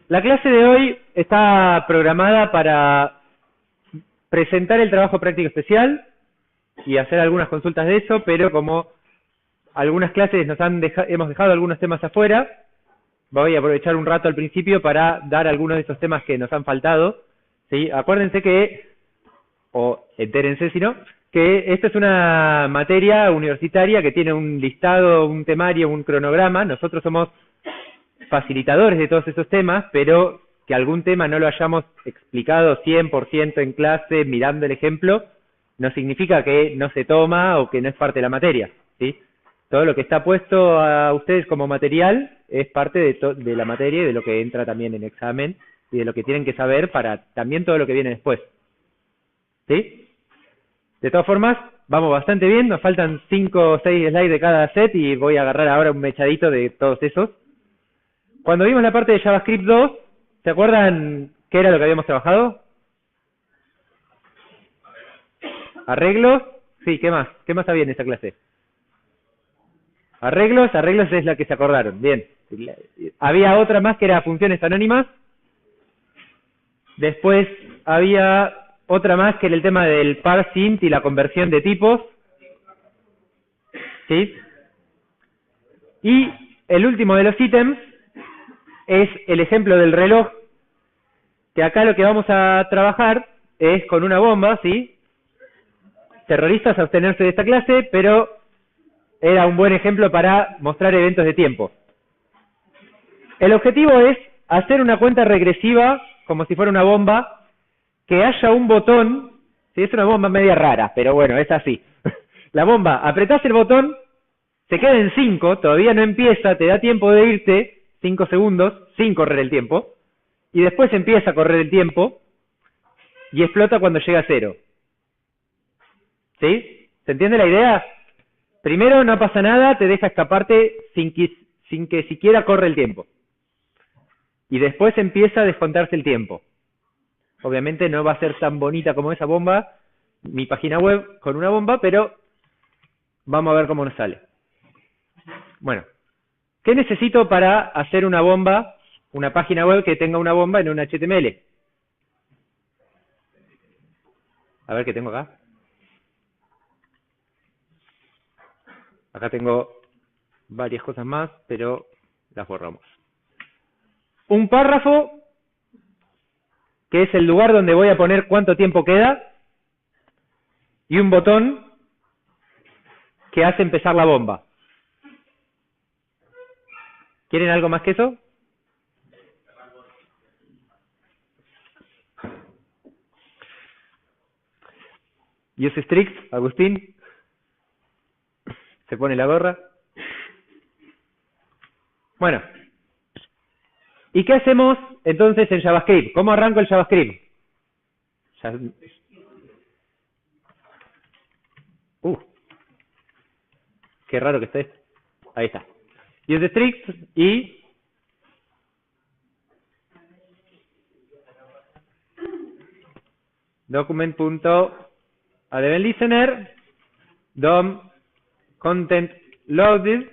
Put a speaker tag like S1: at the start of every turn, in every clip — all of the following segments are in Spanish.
S1: La clase de hoy está programada para presentar el trabajo práctico especial y hacer algunas consultas de eso, pero como algunas clases hemos dejado algunos temas afuera, voy a aprovechar un rato al principio para dar algunos de esos temas que nos han faltado. ¿Sí? Acuérdense que, o entérense si no, que esto es una materia universitaria que tiene un listado, un temario, un cronograma. Nosotros somos facilitadores de todos esos temas, pero que algún tema no lo hayamos explicado 100% en clase, mirando el ejemplo, no significa que no se toma o que no es parte de la materia, ¿sí? Todo lo que está puesto a ustedes como material es parte de la materia y de lo que entra también en examen y de lo que tienen que saber para también todo lo que viene después, ¿sí? De todas formas, vamos bastante bien, nos faltan 5 o 6 slides de cada set y voy a agarrar ahora un mechadito de todos esos. Cuando vimos la parte de JavaScript 2, ¿se acuerdan qué era lo que habíamos trabajado? ¿Arreglos? Sí, ¿qué más? ¿Qué más había en esta clase? Arreglos es la que se acordaron, bien. Había otra más que era funciones anónimas. Después había otra más que era el tema del parseInt y la conversión de tipos. ¿Sí? Y el último de los ítems es el ejemplo del reloj, que acá lo que vamos a trabajar es con una bomba, ¿sí? Terroristas a abstenerse de esta clase, pero era un buen ejemplo para mostrar eventos de tiempo. El objetivo es hacer una cuenta regresiva, como si fuera una bomba, que haya un botón, ¿sí? Es una bomba media rara, pero bueno, es así. La bomba, apretás el botón, se queda en 5, todavía no empieza, te da tiempo de irte, 5 segundos, sin correr el tiempo, y después empieza a correr el tiempo, y explota cuando llega a 0. ¿Sí? ¿Se entiende la idea? Primero no pasa nada, te deja escaparte sin que siquiera corre el tiempo. Y después empieza a descontarse el tiempo. Obviamente no va a ser tan bonita como esa bomba, mi página web con una bomba, pero vamos a ver cómo nos sale. Bueno, ¿qué necesito para hacer una bomba, una página web que tenga una bomba en un HTML? A ver qué tengo acá. Acá tengo varias cosas más, pero las borramos. Un párrafo, que es el lugar donde voy a poner cuánto tiempo queda, y un botón que hace empezar la bomba. ¿Quieren algo más que eso? Use strict, Agustín. Se pone la gorra. Bueno. ¿Y qué hacemos entonces en JavaScript? ¿Cómo arranco el JavaScript? Qué raro que esté. Ahí está. Use strict y document.addEventListener DOM content loaded.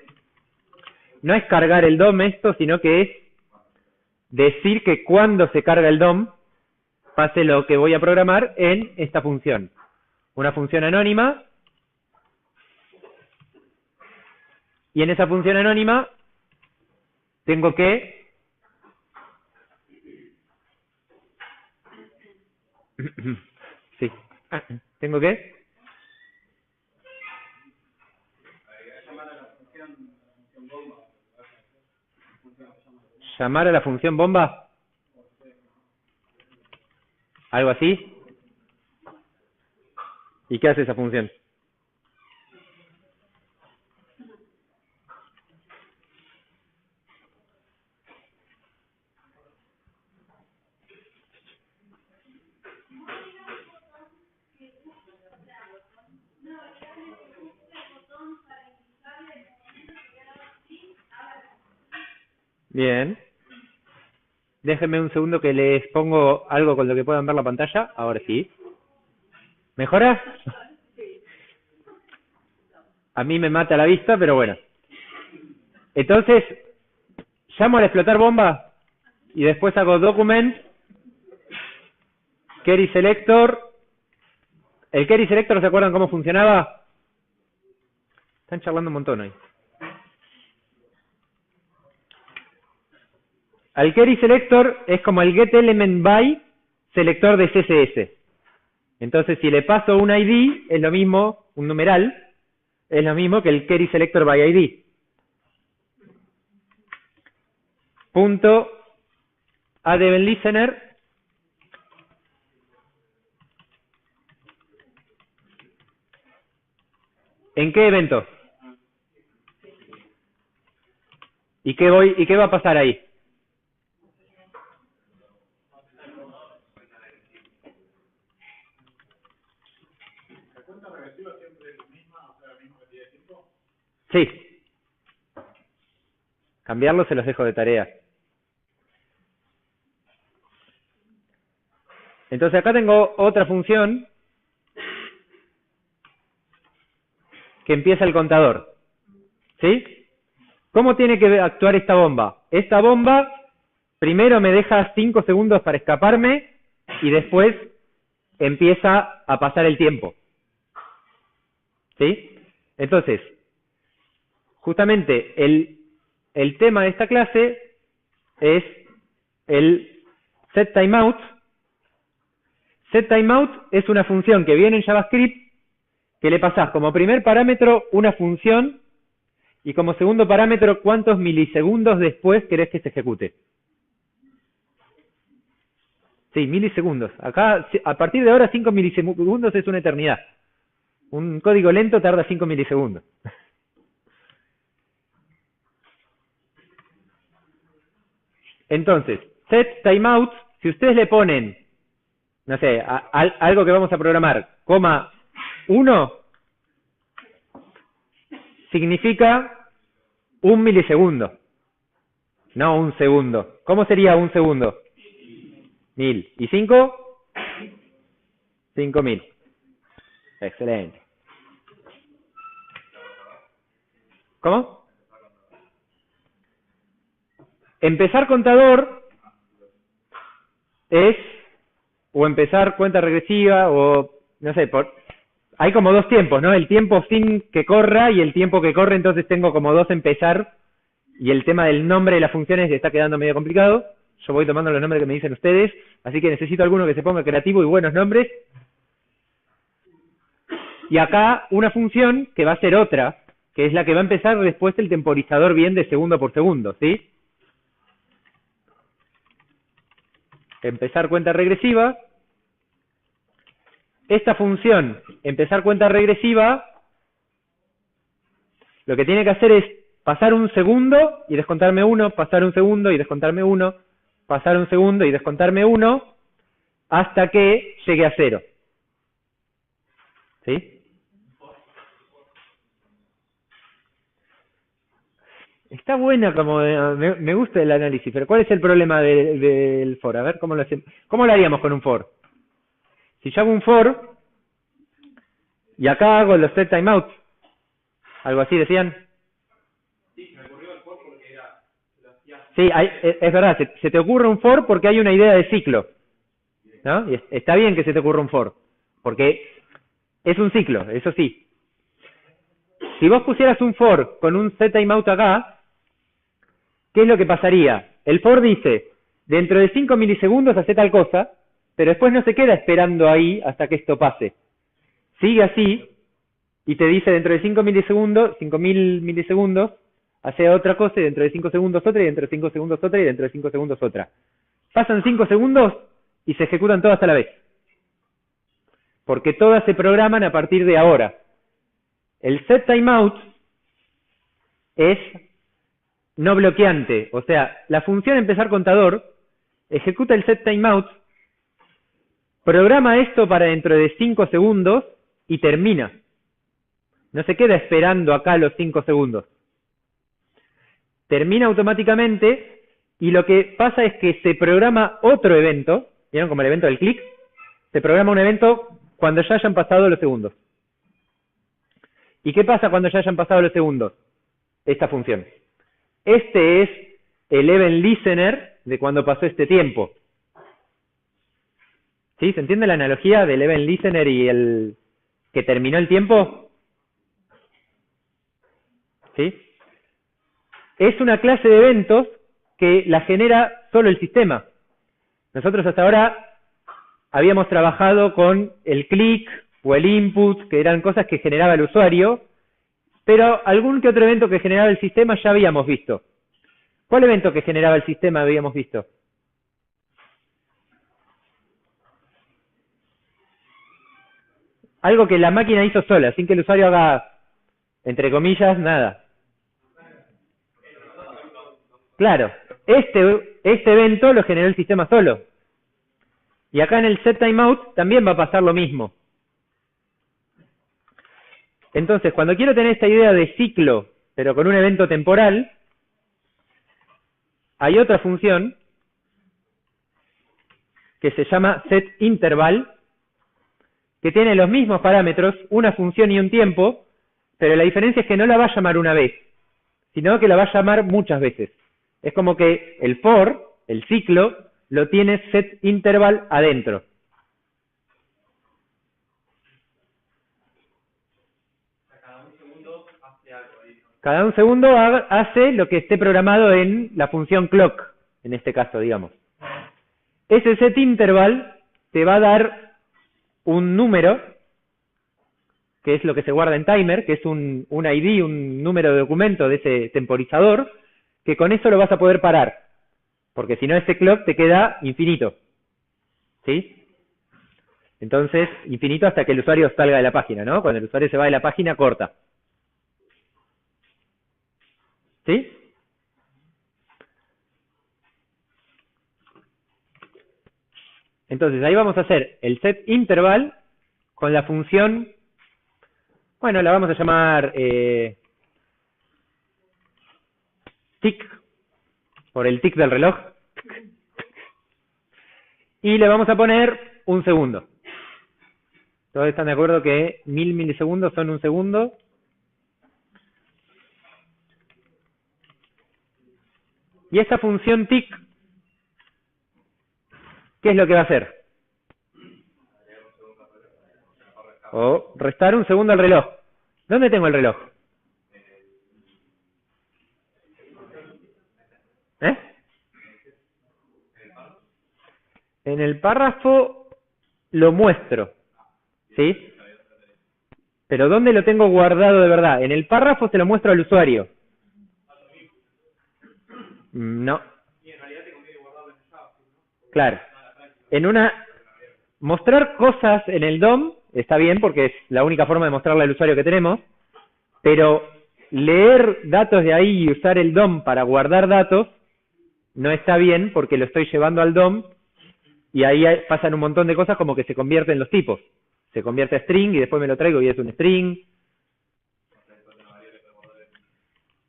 S1: No es cargar el DOM esto, sino que es decir que cuando se carga el DOM pase lo que voy a programar en esta función. Una función anónima. Y en esa función anónima tengo que sí, tengo que llamar a la función bomba. ¿Algo así? ¿Y qué hace esa función? Bien. Déjenme un segundo que les pongo algo con lo que puedan ver la pantalla. Ahora sí. ¿Mejora? A mí me mata la vista, pero bueno. Entonces, llamo al explotar bomba. y después hago document, query selector. El query selector, ¿se acuerdan cómo funcionaba? Están charlando un montón hoy. Al query selector es como el getElementBy selector de CSS. Entonces, si le paso un ID, es lo mismo, un numeral, es lo mismo que el query selector by ID. Punto addEventListener. ¿En qué evento? ¿Y qué va a pasar ahí? Sí. Cambiarlo se los dejo de tarea. Entonces acá tengo otra función que empieza el contador. ¿Sí? ¿Cómo tiene que actuar esta bomba? Esta bomba primero me deja 5 segundos para escaparme y después empieza a pasar el tiempo. ¿Sí? Entonces, justamente el tema de esta clase es el setTimeout. SetTimeout es una función que viene en JavaScript que le pasás como primer parámetro una función y como segundo parámetro cuántos milisegundos después querés que se ejecute. Sí, milisegundos. Acá, a partir de ahora, 5 milisegundos es una eternidad. Un código lento tarda 5 milisegundos. Entonces, setTimeout, si ustedes le ponen, no sé, algo que vamos a programar, coma 1, significa 1 milisegundo, no un segundo. ¿Cómo sería un segundo? 1000. ¿Y 5? 5000. Excelente. ¿Cómo? Empezar contador es, o empezar cuenta regresiva, o, no sé, hay como dos tiempos, ¿no? El tiempo sin que corra y el tiempo que corre, entonces tengo como dos empezar, y el tema del nombre de las funciones está quedando medio complicado. Yo voy tomando los nombres que me dicen ustedes, así que necesito alguno que se ponga creativo y buenos nombres. Y acá una función que va a ser otra, que es la que va a empezar después el temporizador bien de segundo por segundo, ¿sí? Empezar cuenta regresiva. Esta función, empezar cuenta regresiva, lo que tiene que hacer es pasar un segundo y descontarme 1, pasar un segundo y descontarme 1, pasar un segundo y descontarme 1, hasta que llegue a 0. ¿Sí? Está buena, como me gusta el análisis, pero ¿cuál es el problema del for? A ver, ¿cómo lo haríamos con un for? Si yo hago un for, y acá hago los setTimeout, algo así decían. Sí, es verdad, se te ocurre un for porque hay una idea de ciclo, ¿no? Y está bien que se te ocurra un for, porque es un ciclo, eso sí. Si vos pusieras un for con un setTimeout acá, ¿qué es lo que pasaría? El for dice, dentro de 5 milisegundos hace tal cosa, pero después no se queda esperando ahí hasta que esto pase. Sigue así, y te dice dentro de 5 milisegundos, 5000 milisegundos, hace otra cosa, y dentro de 5 segundos otra, y dentro de 5 segundos otra, y dentro de 5 segundos otra. Pasan 5 segundos y se ejecutan todas a la vez. Porque todas se programan a partir de ahora. El setTimeout es no bloqueante, o sea, la función empezar contador ejecuta el setTimeout, programa esto para dentro de 5 segundos y termina. No se queda esperando acá los 5 segundos. Termina automáticamente y lo que pasa es que se programa otro evento, ¿vieron como el evento del clic? Se programa un evento cuando ya hayan pasado los segundos. ¿Y qué pasa cuando ya hayan pasado los segundos? Esta función. Este es el event listener de cuando pasó este tiempo. ¿Sí? ¿Se entiende la analogía del event listener y el que terminó el tiempo? ¿Sí? Es una clase de eventos que la genera solo el sistema. Nosotros hasta ahora habíamos trabajado con el click o el input, que eran cosas que generaba el usuario, pero algún que otro evento que generaba el sistema ya habíamos visto. ¿Cuál evento que generaba el sistema habíamos visto? Algo que la máquina hizo sola, sin que el usuario haga, entre comillas, nada. Claro, este evento lo generó el sistema solo. Y acá en el setTimeout también va a pasar lo mismo. Entonces, cuando quiero tener esta idea de ciclo, pero con un evento temporal, hay otra función que se llama setInterval, que tiene los mismos parámetros, una función y un tiempo, pero la diferencia es que no la va a llamar una vez, sino que la va a llamar muchas veces. Es como que el for, el ciclo, lo tiene setInterval adentro. Cada un segundo hace lo que esté programado en la función clock, en este caso, digamos. Ese setInterval te va a dar un número, que es lo que se guarda en timer, que es un ID, un número de documento de ese temporizador, que con eso lo vas a poder parar. Porque si no, ese clock te queda infinito. ¿Sí? Entonces, infinito hasta que el usuario salga de la página, ¿no? Cuando el usuario se va de la página, corta. ¿Sí? Entonces, ahí vamos a hacer el setInterval con la función, bueno, la vamos a llamar tick, por el tick del reloj. Y le vamos a poner un segundo. ¿Todos están de acuerdo que 1000 milisegundos son un segundo? Y esa función tick, ¿qué es lo que va a hacer? O restar un segundo al reloj. ¿Dónde tengo el reloj? ¿Eh? En el párrafo lo muestro. ¿Sí? Pero ¿dónde lo tengo guardado de verdad? En el párrafo se lo muestro al usuario. No. Claro. Mostrar cosas en el DOM está bien porque es la única forma de mostrarle al usuario que tenemos, pero leer datos de ahí y usar el DOM para guardar datos no está bien porque lo estoy llevando al DOM y ahí pasan un montón de cosas como que se convierten los tipos. Se convierte a string y después me lo traigo y es un string.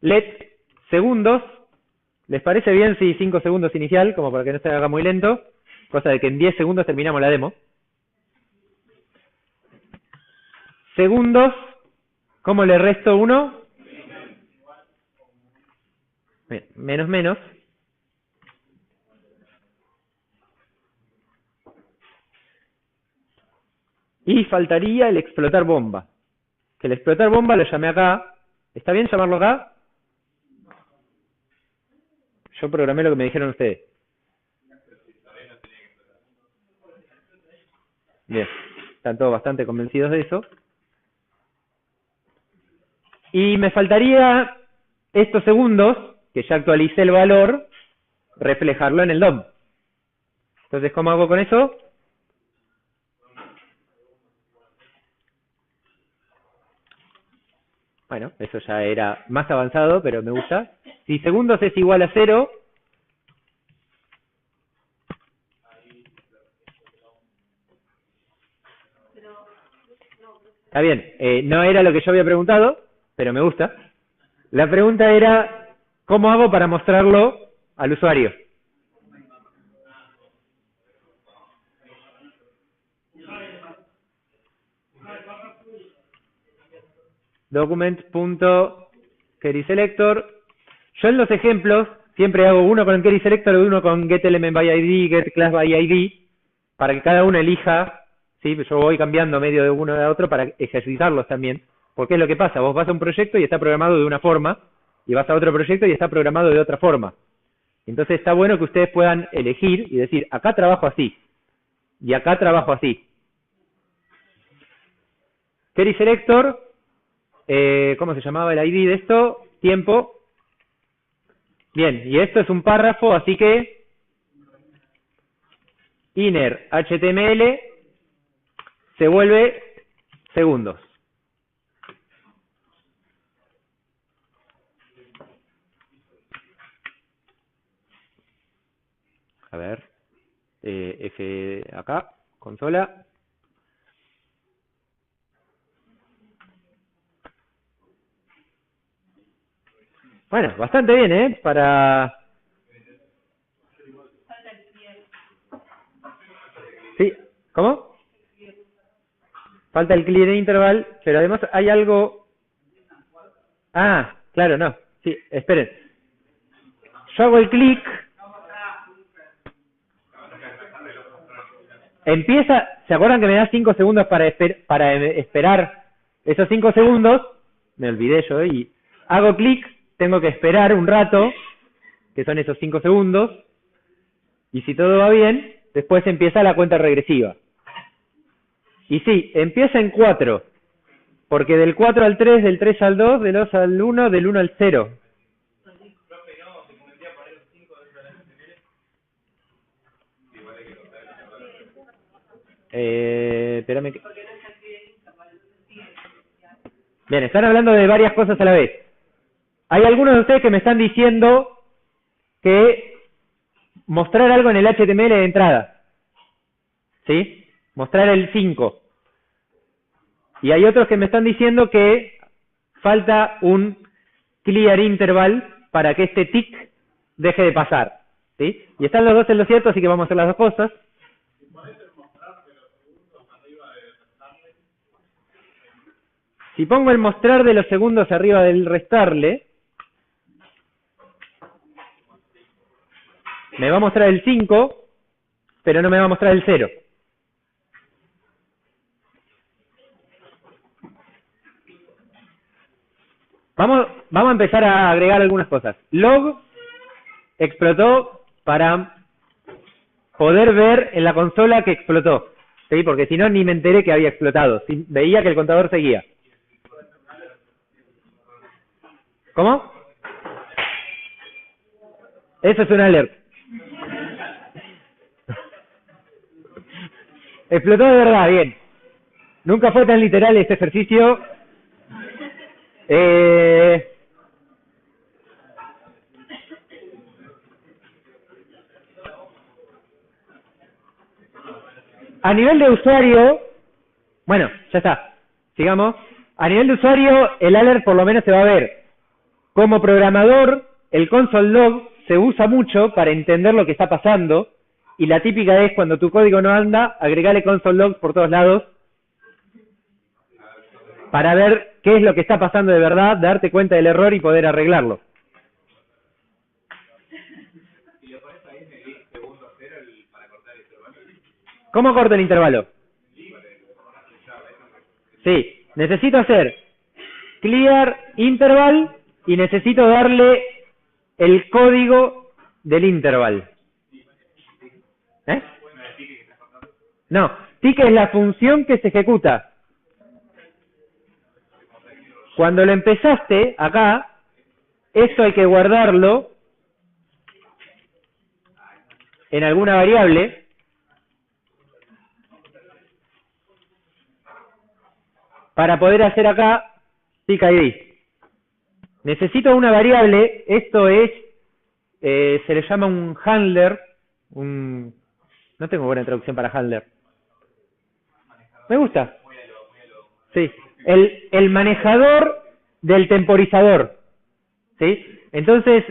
S1: Let segundos. ¿Les parece bien si 5 segundos inicial, como para que no se haga muy lento? Cosa de que en 10 segundos terminamos la demo. Segundos, ¿cómo le resto 1? Menos menos. Y faltaría el explotar bomba. Que el explotar bomba lo llamé acá. ¿Está bien llamarlo acá? Yo programé lo que me dijeron ustedes. Bien, están todos bastante convencidos de eso. Y me faltaría estos segundos, que ya actualicé el valor, reflejarlo en el DOM. Entonces, ¿cómo hago con eso? Bueno, eso ya era más avanzado, pero me gusta. Si segundos es igual a 0, está bien, no era lo que yo había preguntado, pero me gusta. La pregunta era, ¿cómo hago para mostrarlo al usuario? Document.querySelector. Yo en los ejemplos siempre hago uno con query selector y uno con getElementById, getClassById, para que cada uno elija, ¿sí? Yo voy cambiando medio de uno a otro para ejercitarlos también. Porque es lo que pasa, vos vas a un proyecto y está programado de una forma, y vas a otro proyecto y está programado de otra forma. Entonces está bueno que ustedes puedan elegir y decir, acá trabajo así, y acá trabajo así. Query selector, ¿cómo se llamaba el ID de esto? Tiempo. Bien, y esto es un párrafo, así que inner HTML se vuelve segundos. A ver, F acá, consola. Bueno, bastante bien, ¿eh? Sí, ¿cómo? Falta el clear interval, pero además hay algo... Ah, claro, no. Sí, esperen. Yo hago el clic. Empieza... ¿Se acuerdan que me da 5 segundos para esperar esos 5 segundos? Me olvidé yo y... Hago clic, tengo que esperar un rato, que son esos 5 segundos, y si todo va bien, después empieza la cuenta regresiva. Y sí, empieza en 4, porque del 4 al 3, del 3 al 2, del 2 al 1, del 1 al 0. Espérame que... Bien, están hablando de varias cosas a la vez. Hay algunos de ustedes que me están diciendo que mostrar algo en el HTML de entrada. ¿Sí? Mostrar el 5. Y hay otros que me están diciendo que falta un clear interval para que este tick deje de pasar. ¿Sí? Y están los dos en lo cierto, así que vamos a hacer las dos cosas. Si pongo el mostrar de los segundos arriba del restarle, me va a mostrar el 5, pero no me va a mostrar el 0. Vamos a empezar a agregar algunas cosas. Log explotó para poder ver en la consola que explotó. ¿Sí? Porque si no, ni me enteré que había explotado. Veía que el contador seguía. ¿Cómo? Eso es un alert. Explotó de verdad, bien. Nunca fue tan literal este ejercicio. A nivel de usuario, bueno, ya está. Sigamos. A nivel de usuario, el alert por lo menos se va a ver. Como programador, el console log se usa mucho para entender lo que está pasando. Y la típica es cuando tu código no anda, agregarle console logs por todos lados para ver qué es lo que está pasando de verdad, darte cuenta del error y poder arreglarlo. ¿Cómo corto el intervalo? Sí, necesito hacer clear interval y necesito darle el código del interval. ¿Eh? No, tick es la función que se ejecuta. Cuando lo empezaste, acá, esto hay que guardarlo en alguna variable para poder hacer acá tick ID. Necesito una variable, esto es, se le llama un handler, no tengo buena traducción para handler. Me gusta. Sí, el manejador del temporizador. ¿Sí? Entonces,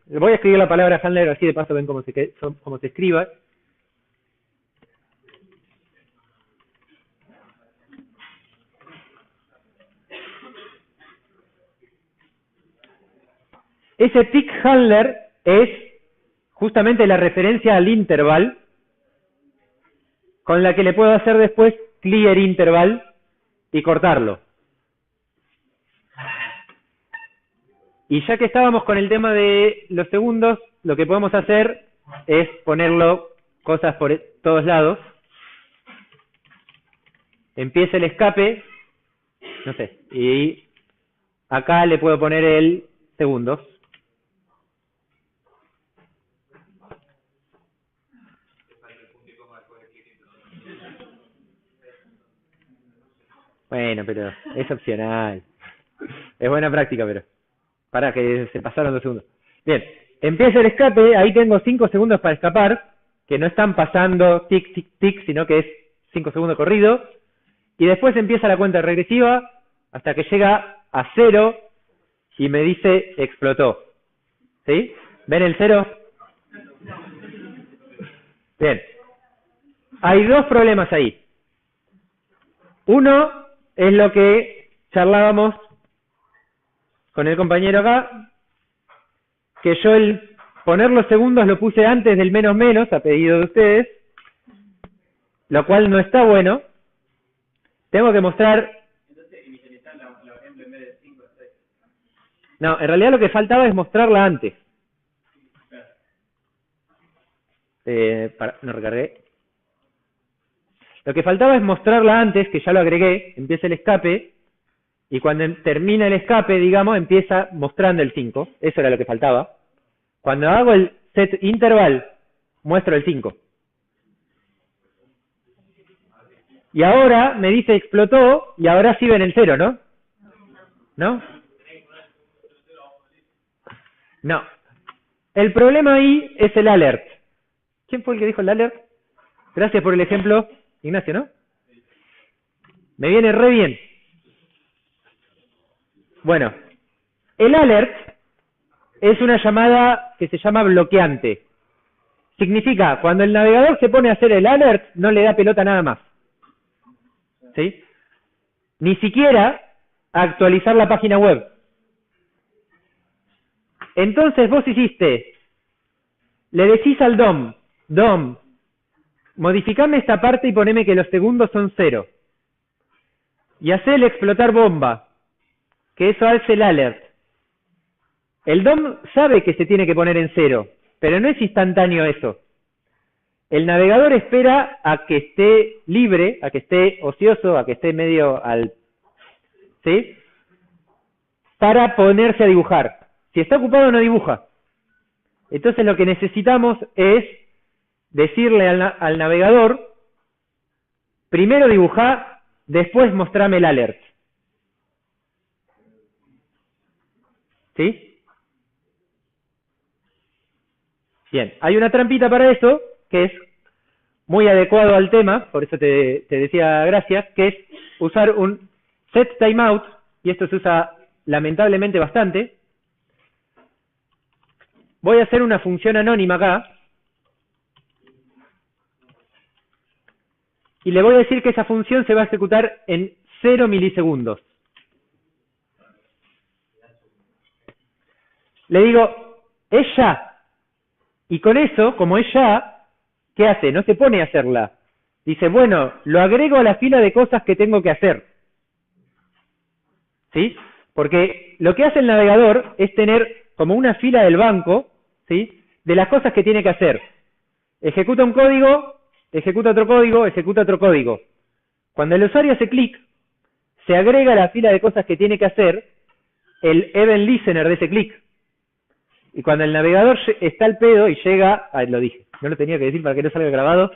S1: voy a escribir la palabra handler, así de paso ven cómo se escriba. Ese tick handler es justamente la referencia al interval con la que le puedo hacer después clear interval y cortarlo. Y ya que estábamos con el tema de los segundos, lo que podemos hacer es ponerlo cosas por todos lados. Empieza el escape, no sé, y acá le puedo poner el segundos. Bueno, pero es opcional. Es buena práctica, pero para que se pasaron 2 segundos. Bien, empieza el escape, ahí tengo 5 segundos para escapar, que no están pasando tic, tic, tic, sino que es 5 segundos corrido. Y después empieza la cuenta regresiva hasta que llega a 0 y me dice explotó. ¿Sí? ¿Ven el 0? Bien. Hay 2 problemas ahí. Uno es lo que charlábamos con el compañero acá, que yo el poner los segundos lo puse antes del menos menos, a pedido de ustedes, lo cual no está bueno. Tengo que mostrar...
S2: Entonces, inicializar la ejemplo en vez de 5 a 6.
S1: No, en realidad lo que faltaba es mostrarla antes. No recargué. Lo que faltaba es mostrarla antes, que ya lo agregué, empieza el escape, y cuando termina el escape, digamos, empieza mostrando el 5. Eso era lo que faltaba. Cuando hago el set interval, muestro el 5. Y ahora me dice explotó, y ahora sí ven el 0, ¿no? ¿No? No. El problema ahí es el alert. ¿Quién fue el que dijo el alert? Gracias por el ejemplo, Ignacio, ¿no? Me viene re bien. Bueno, el alert es una llamada que se llama bloqueante. Significa, cuando el navegador se pone a hacer el alert, no le da pelota nada más. ¿Sí? Ni siquiera a actualizar la página web. Entonces vos hiciste, le decís al DOM, modificame esta parte y poneme que los segundos son 0. Y hacele explotar bomba, que eso hace el alert. El DOM sabe que se tiene que poner en 0, pero no es instantáneo eso. El navegador espera a que esté libre, a que esté ocioso, a que esté medio al... ¿Sí? Para ponerse a dibujar. Si está ocupado no dibuja. Entonces lo que necesitamos es decirle al navegador, primero dibujá, después mostrame el alert. ¿Sí? Bien, hay una trampita para eso, que es muy adecuado al tema, por eso te decía gracias, que es usar un set timeout, y esto se usa lamentablemente bastante. Voy a hacer una función anónima acá, y le voy a decir que esa función se va a ejecutar en 0 milisegundos. Le digo, es ya. Y con eso, como es ya, ¿qué hace? No se pone a hacerla. Dice, bueno, lo agrego a la fila de cosas que tengo que hacer. ¿Sí? Porque lo que hace el navegador es tener como una fila del banco, ¿sí? De las cosas que tiene que hacer. Ejecuta un código, ejecuta otro código, ejecuta otro código. Cuando el usuario hace clic, se agrega a la fila de cosas que tiene que hacer el event listener de ese clic. Y cuando el navegador está al pedo y llega... lo dije, no lo tenía que decir para que no salga grabado.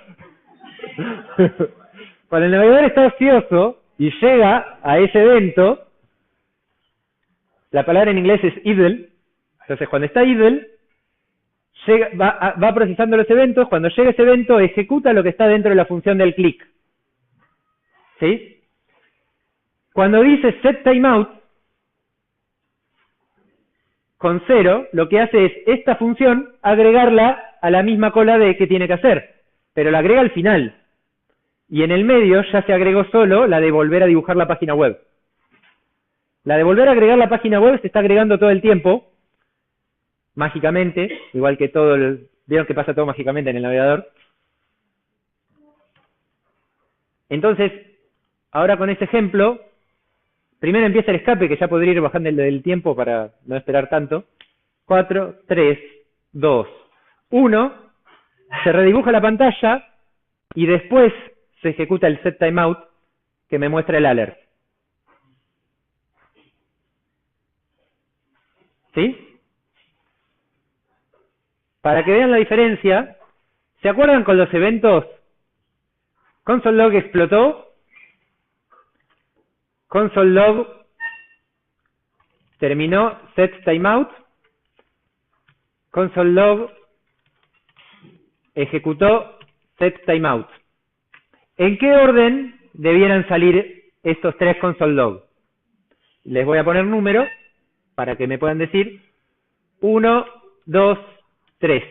S1: Cuando el navegador está ocioso y llega a ese evento, la palabra en inglés es idle, entonces cuando está idle, va procesando los eventos, cuando llega ese evento ejecuta lo que está dentro de la función del click. ¿Sí? Cuando dice set timeout, con 0, lo que hace es esta función agregarla a la misma cola de que tiene que hacer, pero la agrega al final. Y en el medio ya se agregó solo la de volver a dibujar la página web. La de volver a agregar la página web se está agregando todo el tiempo, mágicamente, igual que todo vieron que pasa todo mágicamente en el navegador. Entonces, ahora con este ejemplo, primero empieza el escape, que ya podría ir bajando el del tiempo para no esperar tanto. 4, 3, 2, 1. Se redibuja la pantalla y después se ejecuta el set timeout que me muestra el alert. ¿Sí? Para que vean la diferencia, ¿se acuerdan con los eventos? Console log explotó, console log terminó set timeout, console log ejecutó set timeout. ¿En qué orden debieran salir estos tres console log? Les voy a poner números para que me puedan decir 1, 2, 3.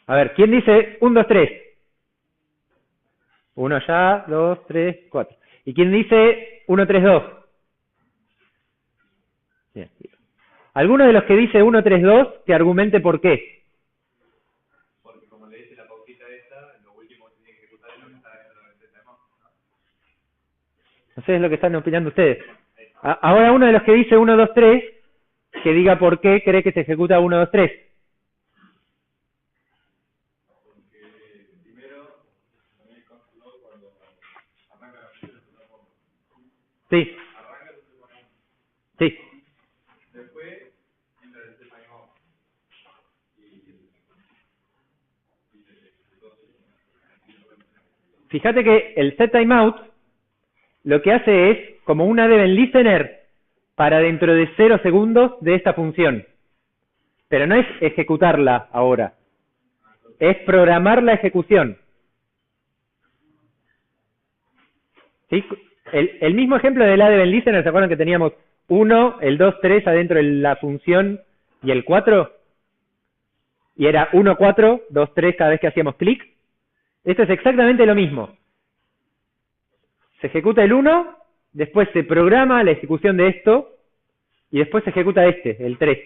S1: A ver, ¿quién dice 1, 2, 3? 1 ya, 2, 3, 4. ¿Y quién dice 1, 3, 2? Bien. ¿Alguno de los que dice 1, 3, 2 que argumente por qué?
S2: Porque como le dice la pautita esta, lo último que tiene que ejecutar es lo que está dentro del sistema.
S1: No sé, es lo que están opinando ustedes. Ahora uno de los que dice 1, 2, 3, que diga por qué cree que se ejecuta 1, 2, 3. Sí. Sí.
S2: Después, entra el set timeout.
S1: Fíjate que el set timeout lo que hace es como una event listener para dentro de 0 segundos de esta función. Pero no es ejecutarla ahora. Es programar la ejecución. ¿Sí? El mismo ejemplo del add event listener, ¿se acuerdan que teníamos 1, el 2, 3 adentro de la función y el 4? Y era 1, 4, 2, 3 cada vez que hacíamos clic. Esto es exactamente lo mismo. Se ejecuta el 1, después se programa la ejecución de esto, y después se ejecuta este, el 3.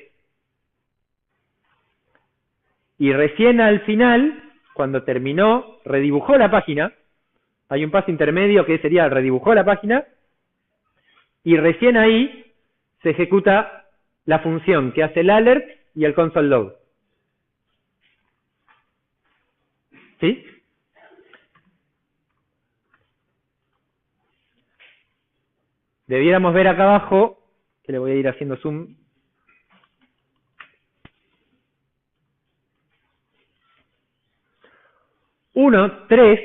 S1: Y recién al final, cuando terminó, redibujó la página. Hay un paso intermedio que sería redibujó la página, y recién ahí se ejecuta la función que hace el alert y el console log. ¿Sí? Debiéramos ver acá abajo, que le voy a ir haciendo zoom. Uno, 3,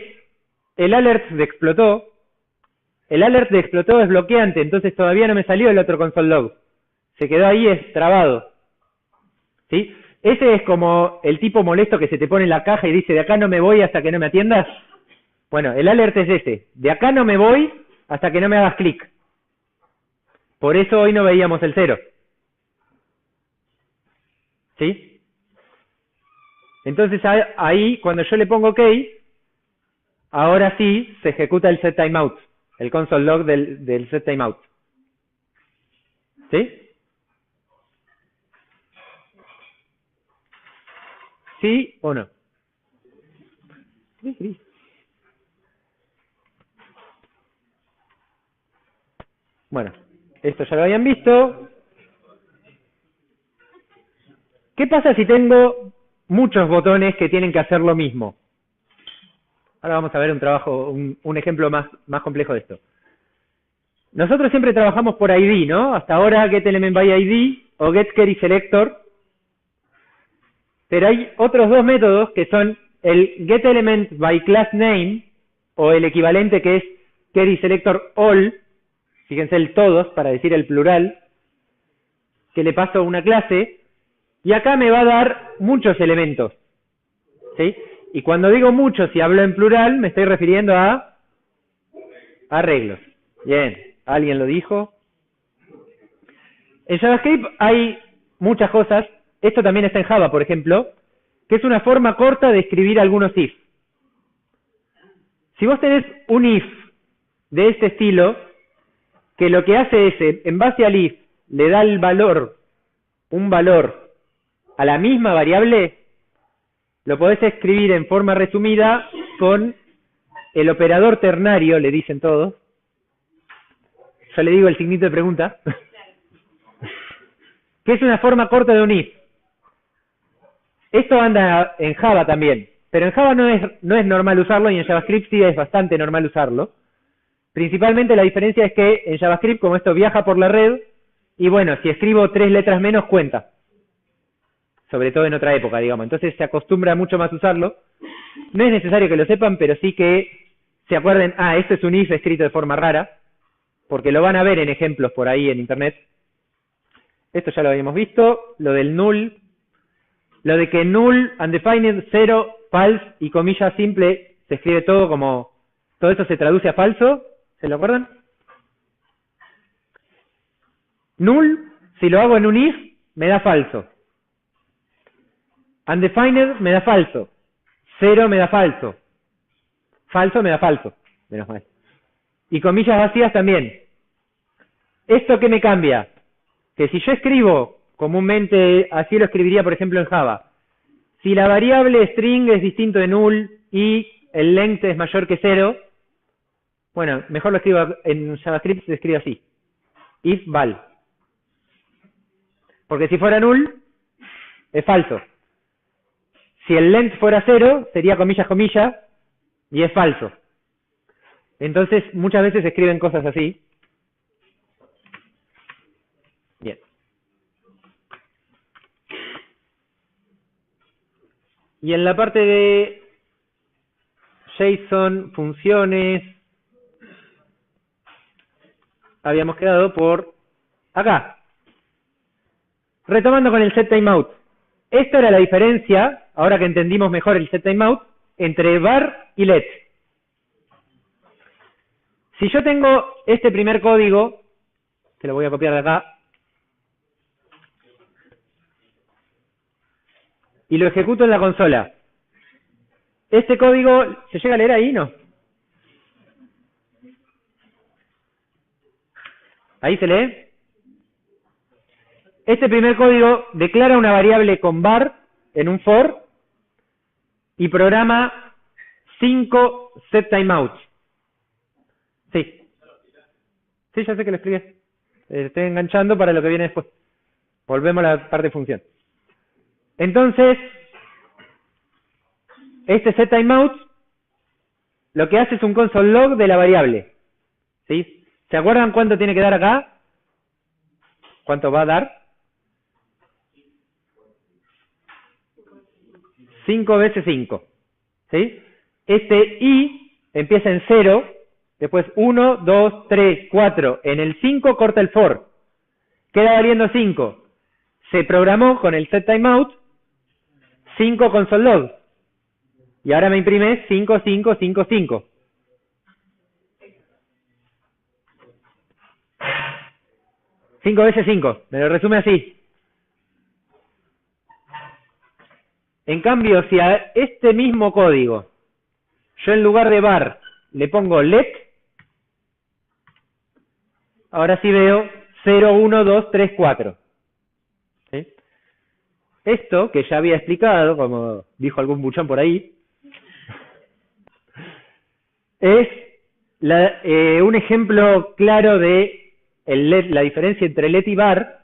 S1: el alert de explotó. El alert de explotó es bloqueante, entonces todavía no me salió el otro console log. Se quedó ahí trabado. ¿Sí? Ese es como el tipo molesto que se te pone en la caja y dice, de acá no me voy hasta que no me atiendas. Bueno, el alert es ese. De acá no me voy hasta que no me hagas clic. Por eso hoy no veíamos el 0. ¿Sí? Entonces ahí, cuando yo le pongo OK, ahora sí se ejecuta el set timeout, el console log del set timeout. ¿Sí? ¿Sí o no? Bueno, esto ya lo habían visto. ¿Qué pasa si tengo muchos botones que tienen que hacer lo mismo? Ahora vamos a ver un ejemplo más complejo de esto. Nosotros siempre trabajamos por ID, ¿no? Hasta ahora getElementById o getQuerySelector. Pero hay otros dos métodos que son el getElementByClassName o el equivalente que es querySelectorAll. Fíjense el todos para decir el plural, que le paso a una clase, y acá me va a dar muchos elementos. ¿Sí? Y cuando digo muchos y hablo en plural, me estoy refiriendo a arreglos. Bien, ¿alguien lo dijo? En JavaScript hay muchas cosas, esto también está en Java, por ejemplo, que es una forma corta de escribir algunos if. Si vos tenés un if de este estilo, que lo que hace es, en base al if, le da el valor, un valor a la misma variable, lo podés escribir en forma resumida con el operador ternario, le dicen todos. Yo le digo el signito de pregunta. Que es una forma corta de un if. Esto anda en Java también, pero en Java no es normal usarlo y en JavaScript sí es bastante normal usarlo. Principalmente la diferencia es que en JavaScript, como esto viaja por la red, y bueno, si escribo 3 letras menos, cuenta. Sobre todo en otra época, digamos. Entonces se acostumbra mucho más a usarlo. No es necesario que lo sepan, pero sí que se acuerden, esto es un if escrito de forma rara, porque lo van a ver en ejemplos por ahí en internet. Esto ya lo habíamos visto, lo del null, lo de que null, undefined, 0, false y comilla simple, se escribe todo como, todo eso se traduce a falso, ¿se lo acuerdan? Null, si lo hago en un if, me da falso. Undefined me da falso. 0 me da falso. Falso me da falso, menos mal. Y comillas vacías también. ¿Esto qué me cambia? Que si yo escribo, comúnmente así lo escribiría por ejemplo en Java, si la variable string es distinto de null y el length es mayor que 0, bueno, mejor lo escribo en JavaScript, se escribe así. If val. Porque si fuera null, es falso. Si el length fuera 0, sería comillas, comillas, y es falso. Entonces, muchas veces se escriben cosas así. Bien. Y en la parte de JSON, funciones, habíamos quedado por acá. Retomando con el setTimeout. Esta era la diferencia, ahora que entendimos mejor el setTimeout, entre var y let. Si yo tengo este primer código, que lo voy a copiar de acá, y lo ejecuto en la consola, este código, ¿se llega a leer ahí? No. ¿Ahí se lee? Este primer código declara una variable con var en un for y programa 5 setTimeouts. Sí. Sí, ya sé que lo expliqué. Estoy enganchando para lo que viene después. Volvemos a la parte de función. Entonces, este setTimeout lo que hace es un console log de la variable. ¿Sí? ¿Se acuerdan cuánto tiene que dar acá? ¿Cuánto va a dar? 5 veces 5. ¿Sí? Este i empieza en 0, después 1, 2, 3, 4. En el 5 corta el for. Queda valiendo 5. Se programó con el setTimeout 5 console log. Y ahora me imprime 5, 5, 5, 5. Cinco veces 5. Me lo resume así. En cambio, si a este mismo código yo en lugar de var le pongo let, ahora sí veo 0, 1, 2, 3, 4. ¿Sí? Esto, que ya había explicado, como dijo algún buchón por ahí, es un ejemplo claro de la diferencia entre let y var.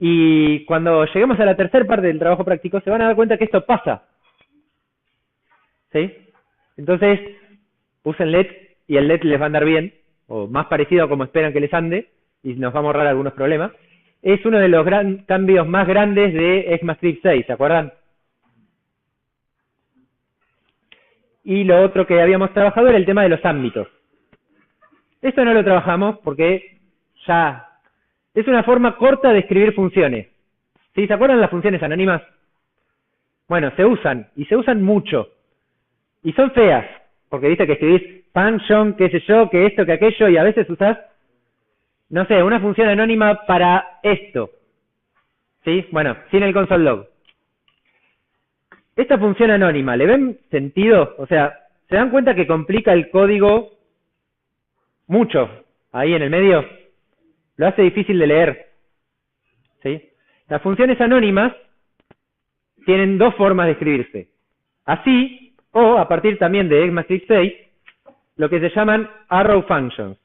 S1: Y cuando lleguemos a la tercera parte del trabajo práctico, se van a dar cuenta que esto pasa. ¿Sí? Entonces, usen let y el let les va a andar bien, o más parecido a como esperan que les ande, y nos va a ahorrar algunos problemas. Es uno de los cambios más grandes de ECMAScript 6, ¿se acuerdan? Y lo otro que habíamos trabajado era el tema de los ámbitos. Esto no lo trabajamos porque ya es una forma corta de escribir funciones. ¿Sí? ¿Se acuerdan de las funciones anónimas? Bueno, se usan, y se usan mucho. Y son feas, porque viste que escribís function, qué sé yo, que esto, que aquello, y a veces usás, no sé, una función anónima para esto. ¿Sí? Bueno, sin el console log. Esta función anónima, ¿le ven sentido? O sea, ¿Se dan cuenta que complica el código mucho ahí en el medio? Lo hace difícil de leer. ¿Sí? Las funciones anónimas tienen dos formas de escribirse. Así, o a partir también de ECMAScript 6, lo que se llaman arrow functions.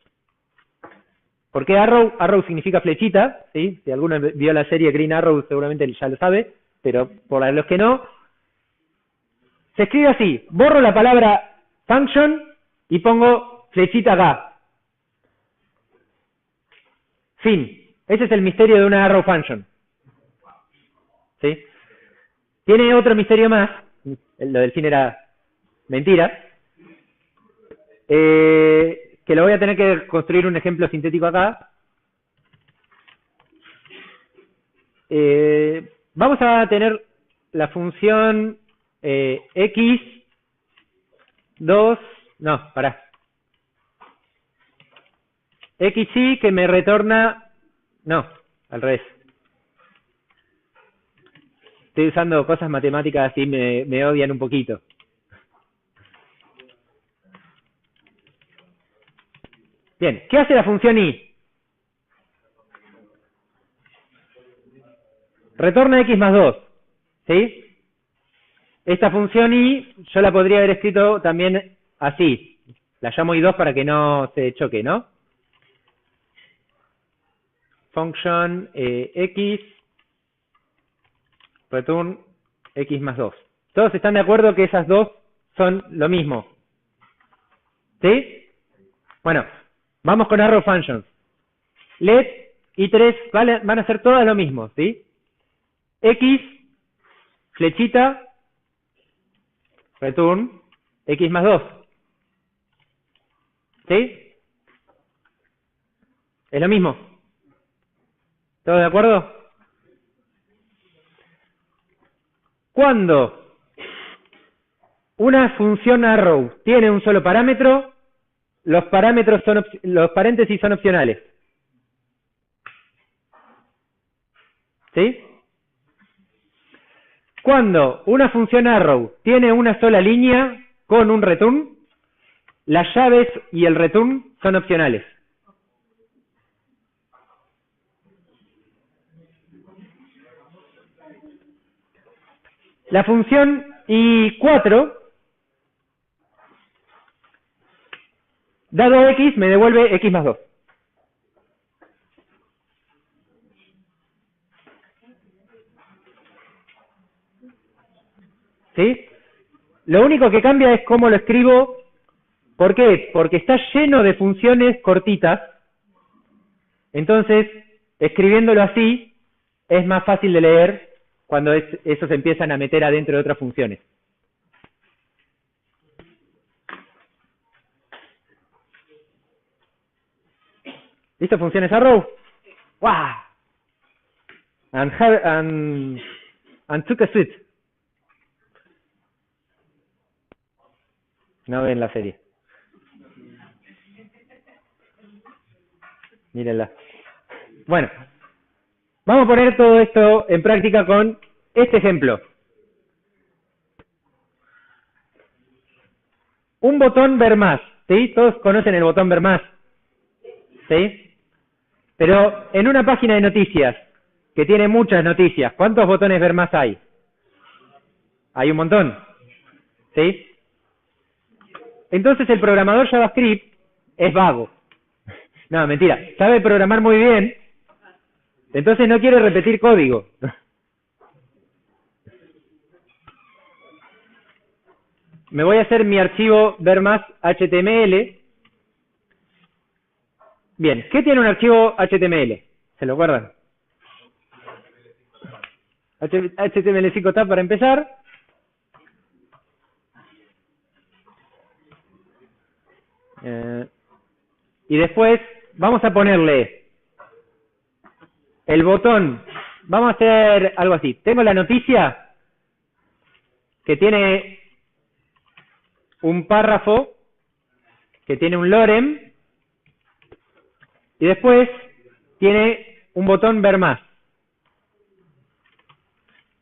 S1: ¿Por qué arrow? Arrow significa flechita, ¿sí? Si alguno vio la serie Green Arrow seguramente ya lo sabe, pero por los que no, se escribe así: borro la palabra function y pongo flechita acá. Fin. Ese es el misterio de una arrow function. ¿Sí? Tiene otro misterio más, lo del fin era mentira, que lo voy a tener que construir un ejemplo sintético acá. Vamos a tener la función x2, no, pará. xy que me retorna, no, al revés. Estoy usando cosas matemáticas así me odian un poquito. Bien, ¿qué hace la función i? Retorna x más 2, ¿sí? Esta función i yo la podría haber escrito también así. La llamo i2 para que no se choque, ¿no? Function x return x más 2. ¿Todos están de acuerdo que esas dos son lo mismo? ¿Sí? Bueno, vamos con arrow functions. Let y 3 van a ser todas lo mismo, ¿sí? X, flechita, return, x más 2. ¿Sí? Es lo mismo. ¿Todos de acuerdo? Cuando una función arrow tiene un solo parámetro, los paréntesis son opcionales. ¿Sí? Cuando una función arrow tiene una sola línea con un return, las llaves y el return son opcionales. La función i4, dado x, me devuelve x más 2. ¿Sí? Lo único que cambia es cómo lo escribo. ¿Por qué? Porque está lleno de funciones cortitas. Entonces, escribiéndolo así, es más fácil de leer cuando esos empiezan a meter adentro de otras funciones. ¿Listo? ¿Funciones arrow? ¡Wow! And took a suite. No ven la serie. Mírenla. Bueno, vamos a poner todo esto en práctica con este ejemplo. Un botón ver más, ¿sí? Todos conocen el botón ver más, ¿sí? Pero en una página de noticias que tiene muchas noticias, ¿cuántos botones ver más hay? Hay un montón, ¿sí? Entonces el programador JavaScript es vago. No, mentira, sabe programar muy bien, entonces no quiere repetir código. Me voy a hacer mi archivo ver más HTML. Bien, ¿qué tiene un archivo HTML? ¿Se lo guardan? HTML5 está para empezar. Y después vamos a ponerle el botón. Vamos a hacer algo así. Tengo la noticia que tiene un párrafo, que tiene un lorem, y después tiene un botón ver más.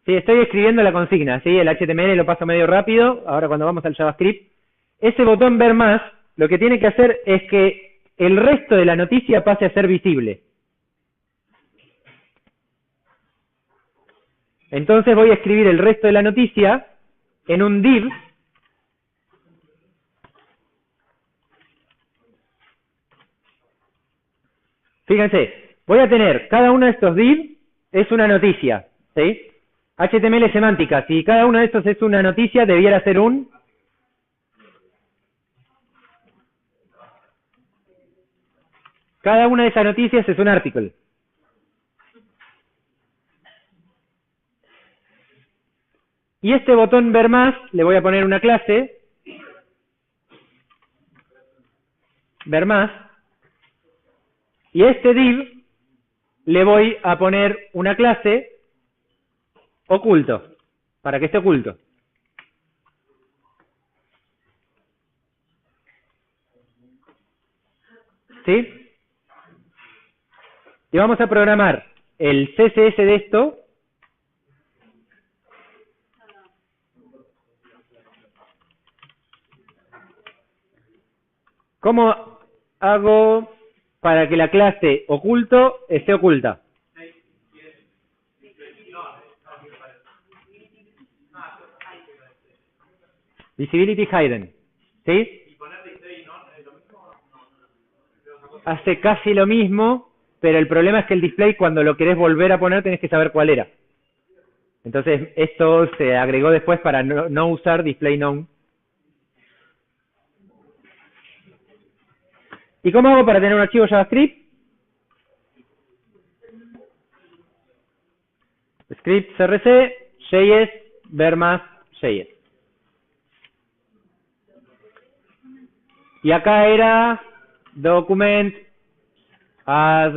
S1: Sí, estoy escribiendo la consigna, ¿sí? El HTML lo paso medio rápido, ahora cuando vamos al JavaScript ese botón ver más, lo que tiene que hacer es que el resto de la noticia pase a ser visible. Entonces voy a escribir el resto de la noticia en un div. Fíjense, voy a tener cada uno de estos div es una noticia, ¿sí? HTML semántica, si cada uno de estos es una noticia, debiera ser un... Cada una de esas noticias es un article. Y este botón ver más, le voy a poner una clase, ver más, y a este div le voy a poner una clase oculto, para que esté oculto. ¿Sí? Y vamos a programar el CSS de esto. ¿Cómo hago para que la clase oculto esté oculta? Visibility hidden. ¿Sí? Hace casi lo mismo, pero el problema es que el display, cuando lo querés volver a poner, tenés que saber cuál era. Entonces, esto se agregó después para no usar display known. ¿Y cómo hago para tener un archivo JavaScript? Script CRC, JS, ver más, JS. Y acá era document as...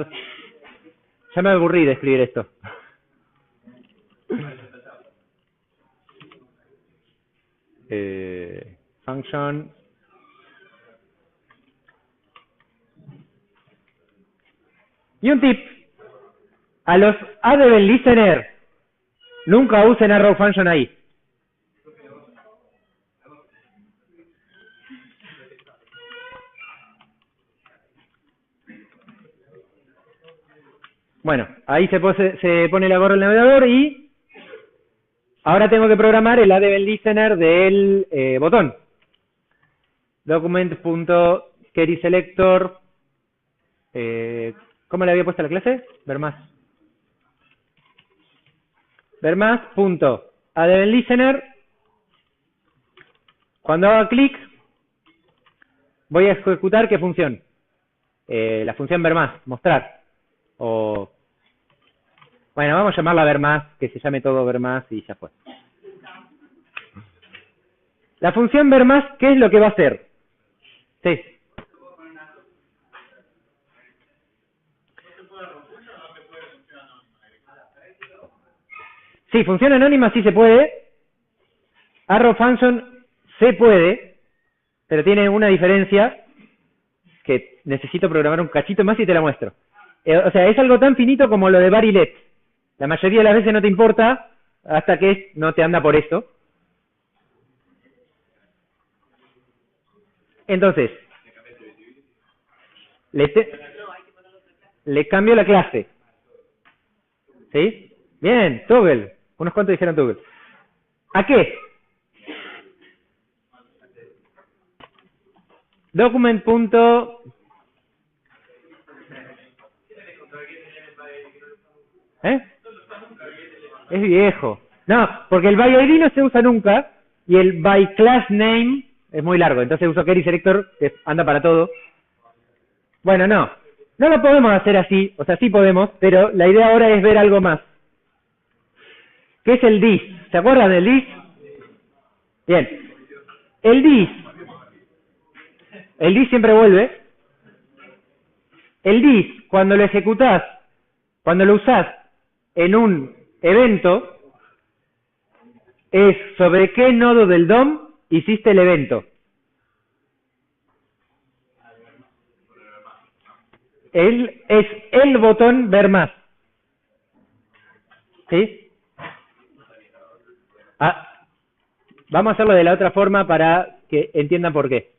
S1: Ya me aburrí de escribir esto. Function. Y un tip. A los Adevent Listener, nunca usen arrow function ahí. Bueno, ahí se pone la gorra el navegador y ahora tengo que programar el Adevent Listener del botón. Document.querySelector. ¿Cómo le había puesto la clase? Ver más. Ver más. Adevent Listener. Cuando haga clic, voy a ejecutar ¿qué función? La función ver más, mostrar. O bueno, vamos a llamarla ver más, que se llame todo ver más y ya fue. La función ver más, ¿qué es lo que va a hacer? Sí. Sí, función anónima sí se puede. Arrow function se puede, pero tiene una diferencia que necesito programar un cachito más y te la muestro. O sea, es algo tan finito como lo de var y let. La mayoría de las veces no te importa hasta que no te anda por eso. Entonces, le cambio la clase. ¿Sí? Bien, toggle. Unos cuantos dijeron toggle. ¿A qué? Document. Es viejo. No, porque el by ID no se usa nunca y el by class name es muy largo. Entonces uso querySelector, que anda para todo. Bueno, no lo podemos hacer así. O sea, sí podemos, pero la idea ahora es ver algo más. ¿Qué es el dis? ¿Se acuerdan del dis? Bien. El dis siempre vuelve. El dis, cuando lo ejecutás, cuando lo usás en un evento, es sobre qué nodo del DOM hiciste el evento. Es el botón ver más. ¿Sí? Vamos a hacerlo de la otra forma para que entiendan por qué.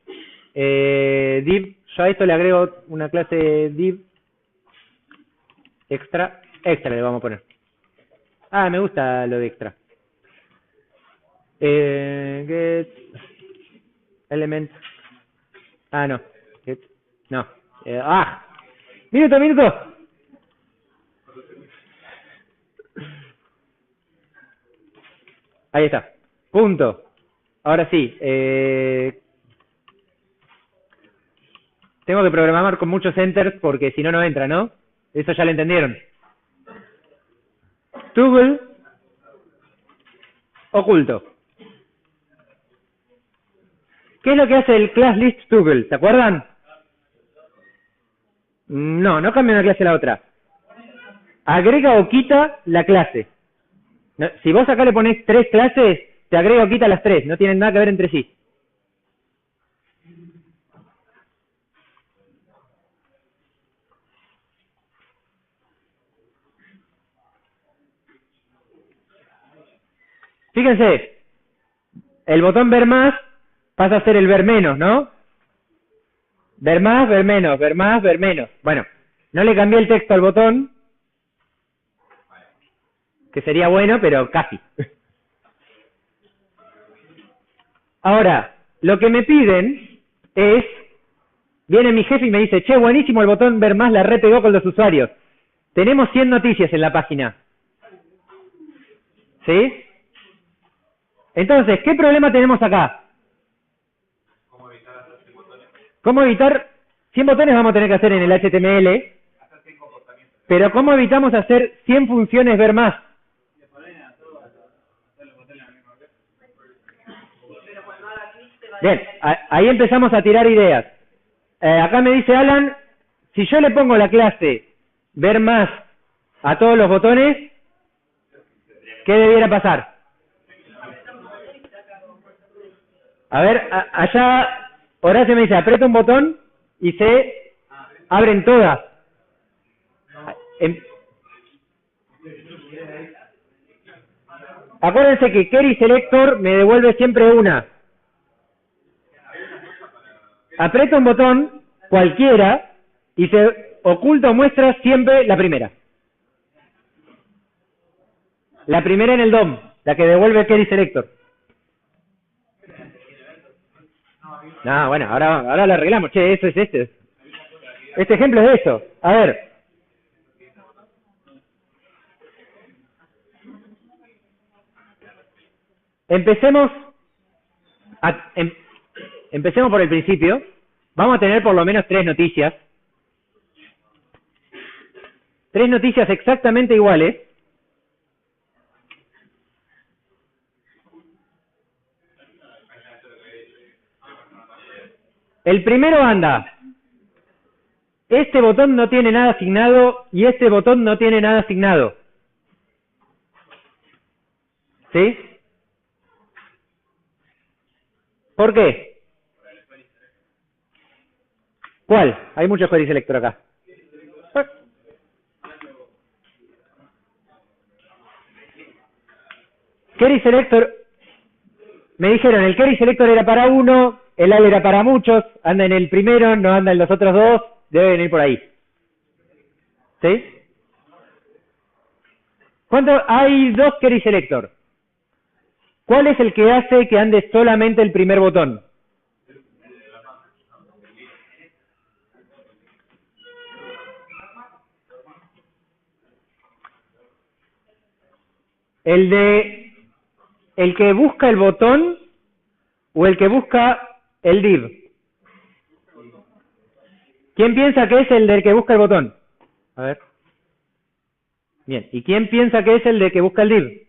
S1: Div, yo a esto le agrego una clase div extra le vamos a poner. Ah, me gusta lo de extra. Get element. Ah, no. Get, no. Minuto. Ahí está. Punto. Ahora sí. Tengo que programar con muchos enters porque si no, no entra, ¿no? Eso ya lo entendieron. Toggle oculto. ¿Qué es lo que hace el class list toggle? ¿Se acuerdan? No cambia una clase a la otra. Agrega o quita la clase. No, si vos acá le ponés 3 clases, te agrega o quita las 3. No tienen nada que ver entre sí. Fíjense, el botón ver más pasa a ser el ver menos, ¿no? Ver más, ver menos, ver más, ver menos. Bueno, no le cambié el texto al botón, que sería bueno, pero casi. Ahora, lo que me piden es, viene mi jefe y me dice, che, buenísimo el botón ver más, la repegó con los usuarios. Tenemos 100 noticias en la página. ¿Sí? Entonces, ¿qué problema tenemos acá? ¿Cómo evitar 100 botones vamos a tener que hacer en el HTML? Pero ¿cómo evitamos hacer 100 funciones ver más? Bien, ahí empezamos a tirar ideas. Acá me dice Alan, si yo le pongo la clase ver más a todos los botones, ¿qué debiera pasar? A ver, allá Horacio me dice, aprieta un botón y se abren todas. Acuérdense que query selector me devuelve siempre una. Aprieta un botón, cualquiera, y se oculta o muestra siempre la primera. La primera en el DOM, la que devuelve query selector. No, bueno, ahora lo arreglamos. Che, eso es este. Este ejemplo es de eso. A ver. Empecemos por el principio. Vamos a tener por lo menos 3 noticias. 3 noticias exactamente iguales. El primero anda. Este botón no tiene nada asignado y este botón no tiene nada asignado. ¿Sí? ¿Por qué? ¿Cuál? Hay muchos query selector acá. Query selector, me dijeron, el query selector era para uno, el al era para muchos, anda en el primero, no anda en los otros dos, deben ir por ahí. ¿Sí? ¿Cuánto? Hay 2 query selector. ¿Cuál es el que hace que ande solamente el primer botón? ¿El que busca el botón o el que busca el div? ¿Quién piensa que es el del que busca el botón? A ver. Bien, ¿y quién piensa que es el de que busca el div?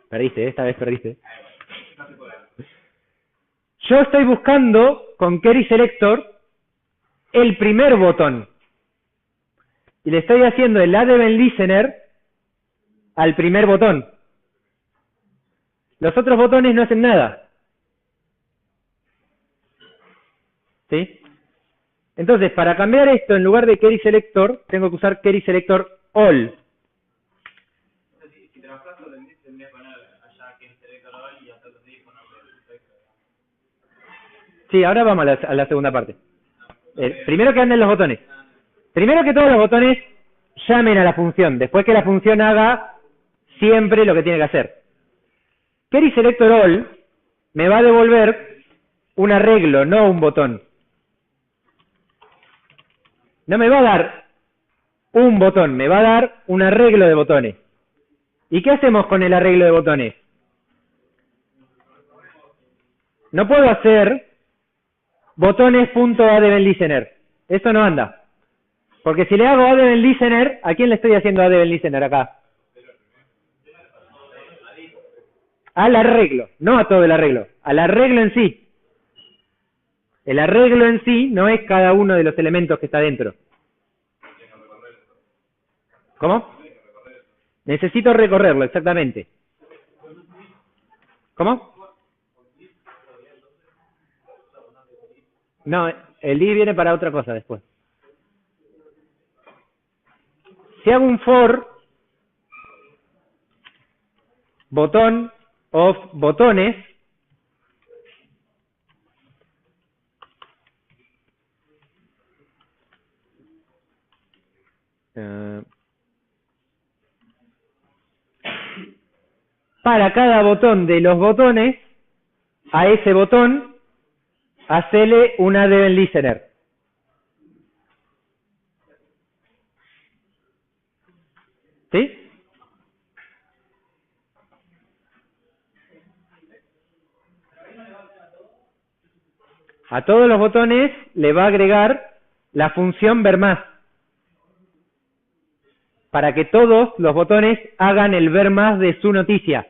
S1: Perdiste, esta vez perdiste. Yo estoy buscando con query selector el primer botón. Y le estoy haciendo el add event listener al primer botón. Los otros botones no hacen nada. ¿Sí? Entonces, para cambiar esto, en lugar de query selector, tengo que usar query selector all.
S2: Si trabajas con el tendría que poner allá query selector all y
S1: Sí, ahora vamos a la segunda parte. Primero que anden los botones. Primero que todos los botones llamen a la función, después que la función haga siempre lo que tiene que hacer. Query Selector All me va a devolver un arreglo, no un botón. No me va a dar un botón, me va a dar un arreglo de botones. ¿Y qué hacemos con el arreglo de botones? No puedo hacer botones.addEventListener. Eso no anda. Porque si le hago addEventListener, ¿a quién le estoy haciendo addEventListener acá? Al arreglo, no a todo el arreglo, al arreglo en sí. El arreglo en sí no es cada uno de los elementos que está dentro. ¿Cómo? Necesito recorrerlo, exactamente. ¿Cómo? No, el if viene para otra cosa después. Si hago un for botón of botones, para cada botón de los botones, a ese botón, hacele un addEventListener. ¿Sí? A todos los botones le va a agregar la función ver más, para que todos los botones hagan el ver más de su noticia.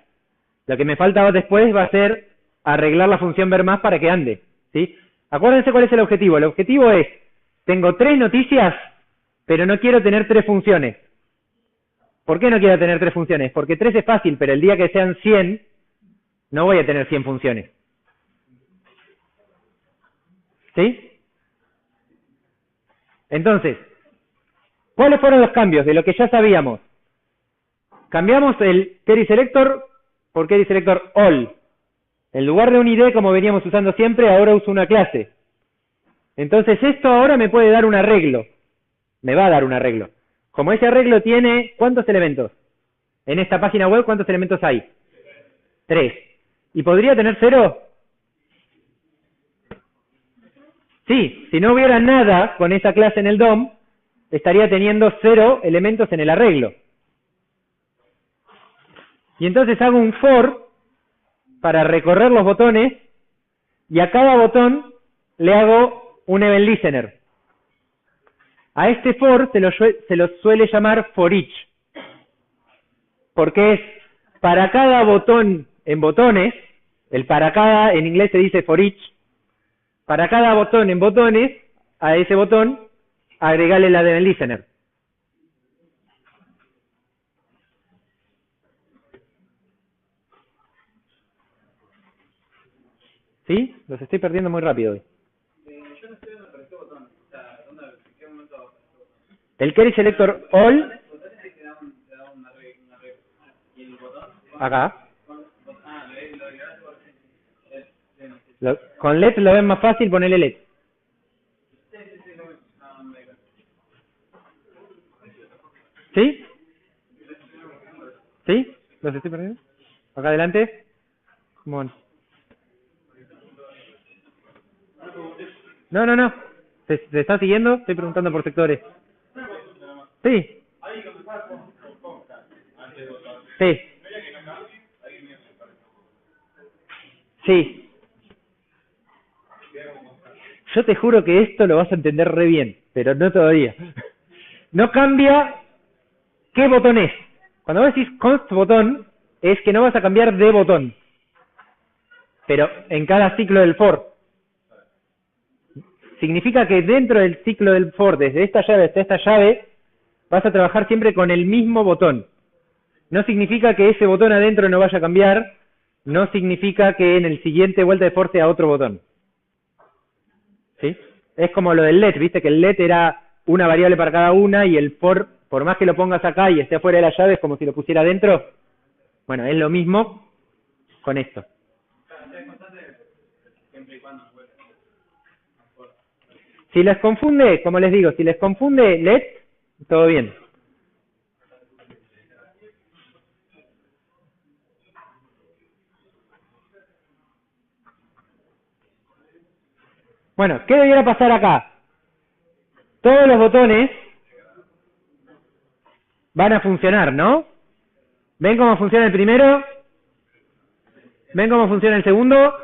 S1: Lo que me falta después va a ser arreglar la función ver más para que ande, ¿sí? Acuérdense cuál es el objetivo. El objetivo es, tengo 3 noticias, pero no quiero tener 3 funciones. ¿Por qué no quiero tener 3 funciones? Porque 3 es fácil, pero el día que sean 100, no voy a tener 100 funciones. ¿Sí? Entonces, ¿cuáles fueron los cambios de lo que ya sabíamos? Cambiamos el Query Selector por Query Selector All. En lugar de un ID, como veníamos usando siempre, ahora uso una clase. Entonces esto ahora me puede dar un arreglo. Me va a dar un arreglo. Como ese arreglo tiene, ¿cuántos elementos? En esta página web, ¿cuántos elementos hay? 3. ¿Y podría tener 0? Sí, si no hubiera nada con esa clase en el DOM, estaría teniendo 0 elementos en el arreglo. Y entonces hago un for para recorrer los botones y a cada botón le hago un EventListener. A este for se lo suele llamar for each, porque es para cada botón en botones, el para cada en inglés se dice for each, para cada botón en botones, a ese botón agregarle la de EventListener. ¿Sí? Los estoy perdiendo muy rápido hoy.
S2: Yo no estoy viendo para qué botón. O sea, ¿en qué momento?
S1: El Query Selector All.
S2: Te da un arreglo. ¿Y el botón?
S1: Acá.
S2: Lo agregaste por...
S1: Con LED lo ven más fácil, ponele LED. ¿Sí? ¿Sí? ¿Los estoy perdiendo? Acá adelante. Bueno. No. ¿Te está siguiendo? Estoy preguntando por sectores. Sí. Sí. Sí. Yo te juro que esto lo vas a entender re bien, pero no todavía. No cambia qué botón es. Cuando vos decís const botón, es que no vas a cambiar de botón. Pero en cada ciclo del for. Significa que dentro del ciclo del for, desde esta llave hasta esta llave, vas a trabajar siempre con el mismo botón. No significa que ese botón adentro no vaya a cambiar, no significa que en el siguiente vuelta de for sea otro botón. ¿Sí? Es como lo del let, viste que el let era una variable para cada una y el for, por más que lo pongas acá y esté afuera de la llave, es como si lo pusiera adentro. Bueno, es lo mismo con esto. Si les confunde, como les digo, si les confunde let, todo bien. Bueno, ¿qué debiera pasar acá? Todos los botones van a funcionar, ¿no? ¿Ven cómo funciona el primero? ¿Ven cómo funciona el segundo?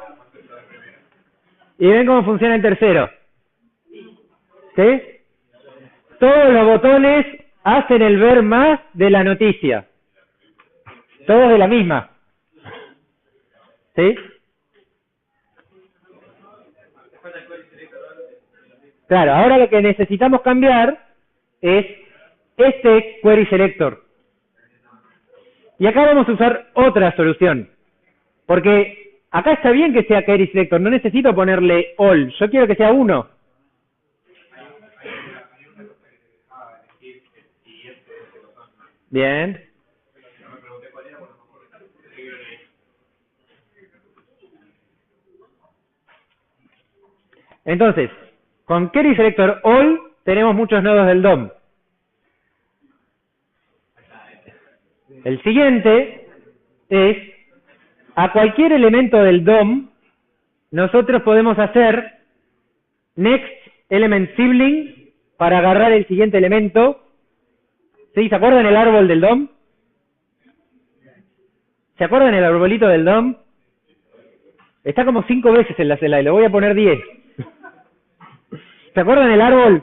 S1: ¿Y ven cómo funciona el tercero? ¿Sí? Todos los botones hacen el ver más de la noticia. Todos de la misma. ¿Sí? Claro, ahora lo que necesitamos cambiar es este query selector. Y acá vamos a usar otra solución. Porque acá está bien que sea query selector, no necesito ponerle all, yo quiero que sea uno. Bien. Entonces, con query selector all tenemos muchos nodos del DOM. El siguiente es, a cualquier elemento del DOM, nosotros podemos hacer next element sibling para agarrar el siguiente elemento. ¿Sí? ¿Se acuerdan el árbol del DOM? ¿Se acuerdan el arbolito del DOM? Está como 5 veces en la celda y le voy a poner 10. ¿Se acuerdan el árbol?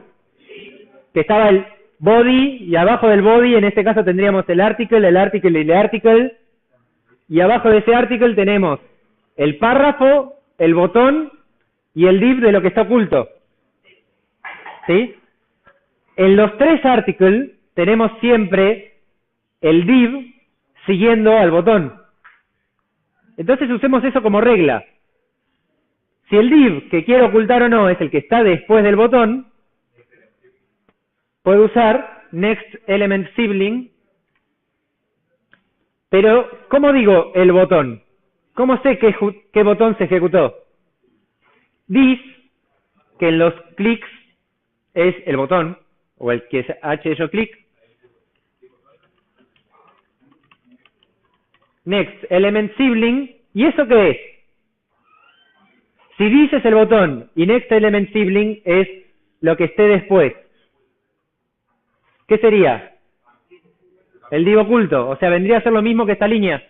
S1: Que estaba el body y abajo del body en este caso tendríamos el article y el article. Y abajo de ese article tenemos el párrafo, el botón y el div de lo que está oculto. ¿Sí? En los 3 articles tenemos siempre el div siguiendo al botón. Entonces usemos eso como regla. Si el div que quiero ocultar o no es el que está después del botón, puedo usar next element sibling. Pero, ¿cómo digo el botón? ¿Cómo sé qué botón se ejecutó? This, que en los clics es el botón, o el que es H de yo clic. Next element sibling, ¿y eso qué es? Si this es el botón y next element sibling es lo que esté después, ¿qué sería? El div oculto, o sea, vendría a ser lo mismo que esta línea.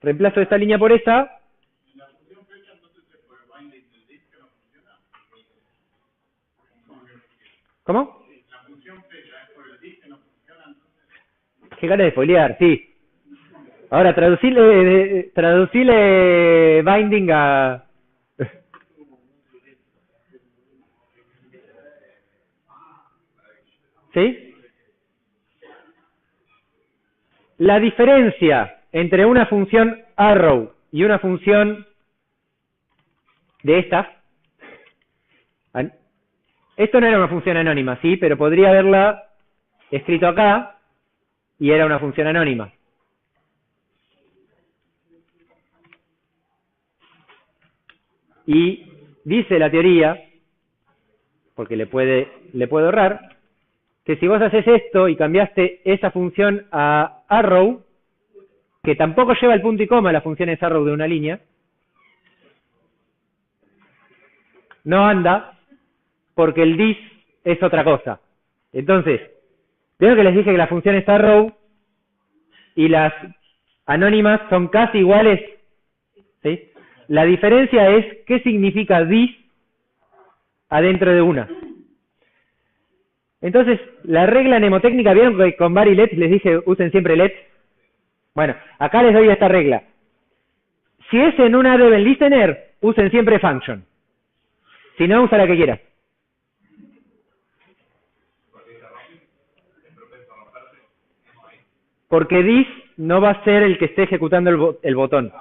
S1: Reemplazo esta línea por esta. ¿Cómo? Qué ganas de spoilear, sí. Ahora, traducile binding a... ¿Sí? La diferencia entre una función arrow y una función de estas... Esto no era una función anónima, sí, pero podría haberla escrito acá y era una función anónima. Y dice la teoría, porque le puedo errar, que si vos haces esto y cambiaste esa función a arrow, que tampoco lleva el punto y coma, la función es arrow de una línea, no anda, porque el this es otra cosa. Entonces, veo que les dije que la función es arrow y las anónimas son casi iguales, ¿sí? La diferencia es qué significa this adentro de una. Entonces, la regla mnemotécnica, ¿vieron que con var y let les dije usen siempre let? Bueno, acá les doy esta regla. Si es en una event listener, usen siempre function. Si no, usa la que quieras. Porque this no va a ser el que esté ejecutando el botón.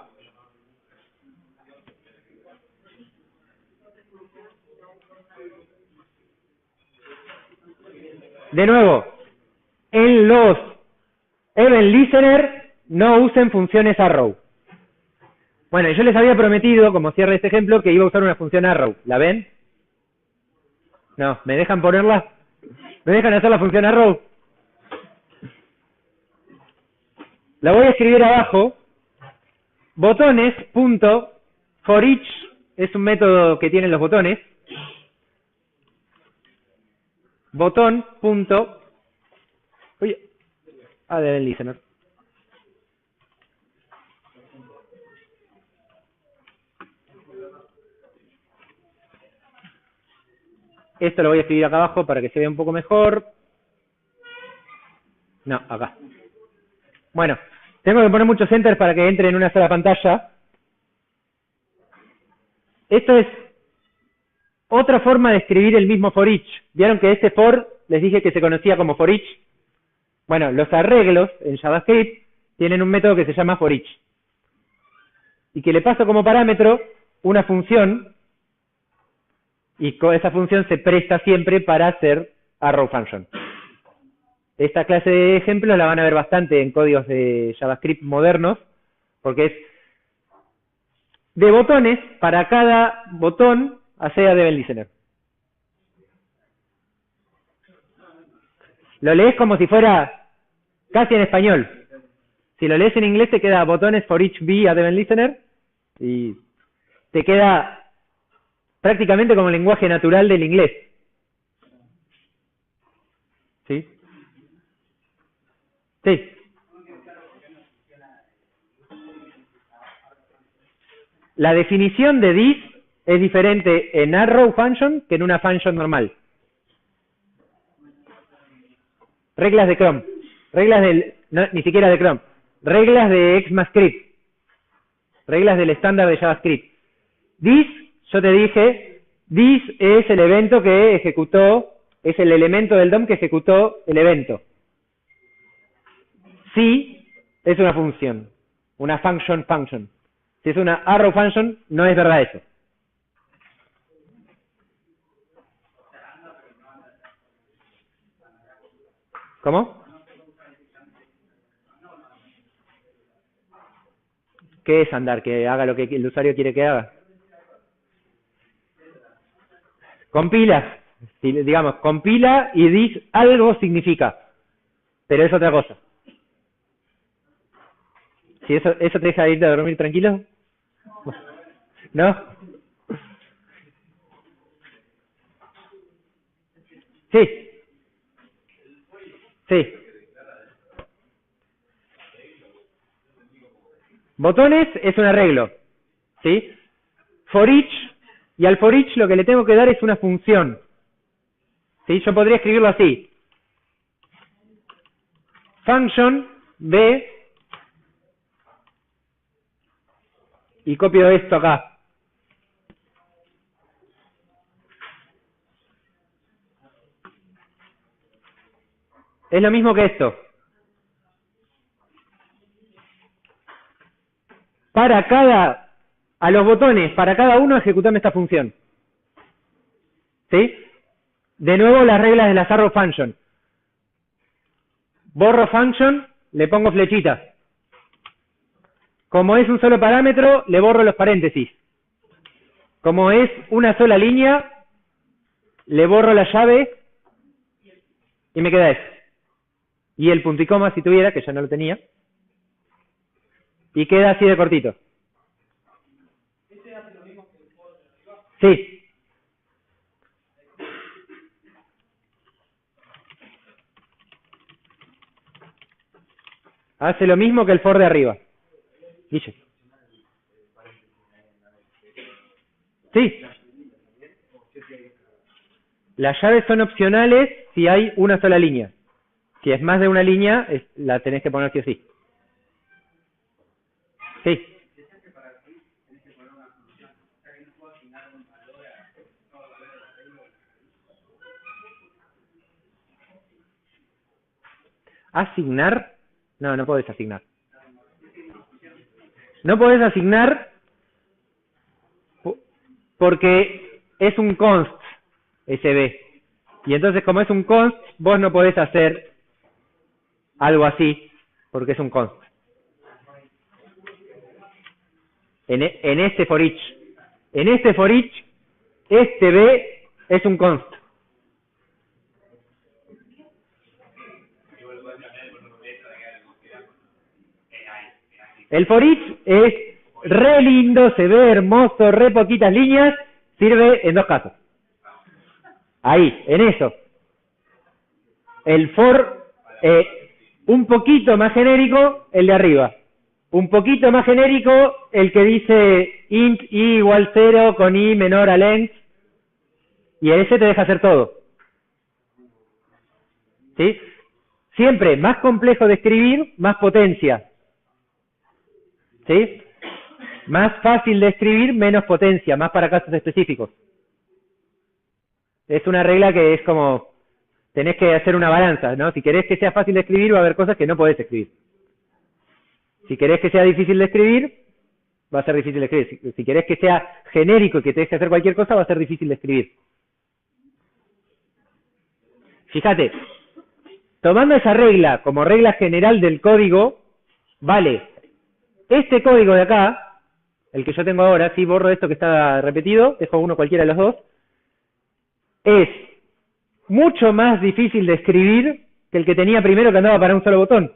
S1: De nuevo, en los event listener no usen funciones arrow. Bueno, yo les había prometido, como cierre este ejemplo, que iba a usar una función arrow. ¿La ven? No, ¿me dejan ponerla? ¿Me dejan hacer la función arrow? La voy a escribir abajo. Botones.forEach es un método que tienen los botones. Botón. Oye, del listener. Esto lo voy a escribir acá abajo para que se vea un poco mejor. No, acá. Bueno, tengo que poner muchos enters para que entre en una sola pantalla. Esto es otra forma de escribir el mismo for each. ¿Vieron que este for les dije que se conocía como for each? Bueno, los arreglos en JavaScript tienen un método que se llama for each. Y que le paso como parámetro una función, y esa función se presta siempre para hacer arrow function. Esta clase de ejemplos la van a ver bastante en códigos de JavaScript modernos, porque es de botones, para cada botón hacer a event listener. Lo lees como si fuera casi en español. Si lo lees en inglés te queda botones for each be a event listener y te queda prácticamente como el lenguaje natural del inglés. ¿Sí? Sí. La definición de this es diferente en arrow function que en una function normal. Reglas de Chrome. Reglas del... No, ni siquiera de Chrome. Reglas de ECMAScript. Reglas del estándar de JavaScript. This, yo te dije, this es el evento que ejecutó, es el elemento del DOM que ejecutó el evento. Si es una función, una function. Si es una arrow function, no es verdad eso. ¿Cómo? ¿Qué es andar? Que haga lo que el usuario quiere que haga. Compila. Digamos, compila y this algo significa. Pero es otra cosa. Si eso te deja irte a dormir tranquilo. ¿No? Sí. Sí. Botones es un arreglo. ¿Sí? For each, y al for each lo que le tengo que dar es una función. ¿Sí? Yo podría escribirlo así. Function B, y copio esto acá. Es lo mismo que esto. A los botones, para cada uno ejecutame esta función. ¿Sí? De nuevo las reglas de las arrow function. Borro function, le pongo flechitas. Como es un solo parámetro, le borro los paréntesis. Como es una sola línea, le borro la llave y me queda eso. Y el punto y coma si tuviera, que ya no lo tenía. Y queda así de cortito. Sí. Hace lo mismo que el for de arriba. Guille. Sí. Las llaves son opcionales si hay una sola línea. Si es más de una línea, la tenés que poner sí o sí. Sí. ¿Asignar? No, no podés asignar. No podés asignar porque es un const SB. Y entonces como es un const, vos no podés hacer algo así porque es un const. en este for each. En este for each, este B es un const. El for each es re lindo, se ve hermoso, re poquitas líneas, sirve en dos casos. Ahí, en eso. El for, un poquito más genérico, el de arriba. Un poquito más genérico, el que dice int i igual 0 con i menor a length. Y ese te deja hacer todo. ¿Sí? Siempre más complejo de escribir, más potencia. ¿Sí? Más fácil de escribir, menos potencia, más para casos específicos. Es una regla que es como, tenés que hacer una balanza, ¿no? Si querés que sea fácil de escribir, va a haber cosas que no podés escribir. Si querés que sea difícil de escribir, va a ser difícil de escribir. Si querés que sea genérico y que te deje hacer cualquier cosa, va a ser difícil de escribir. Fíjate, tomando esa regla como regla general del código, vale, este código de acá, el que yo tengo ahora, si borro esto que está repetido, dejo uno cualquiera de los dos, es mucho más difícil de escribir que el que tenía primero que andaba para un solo botón.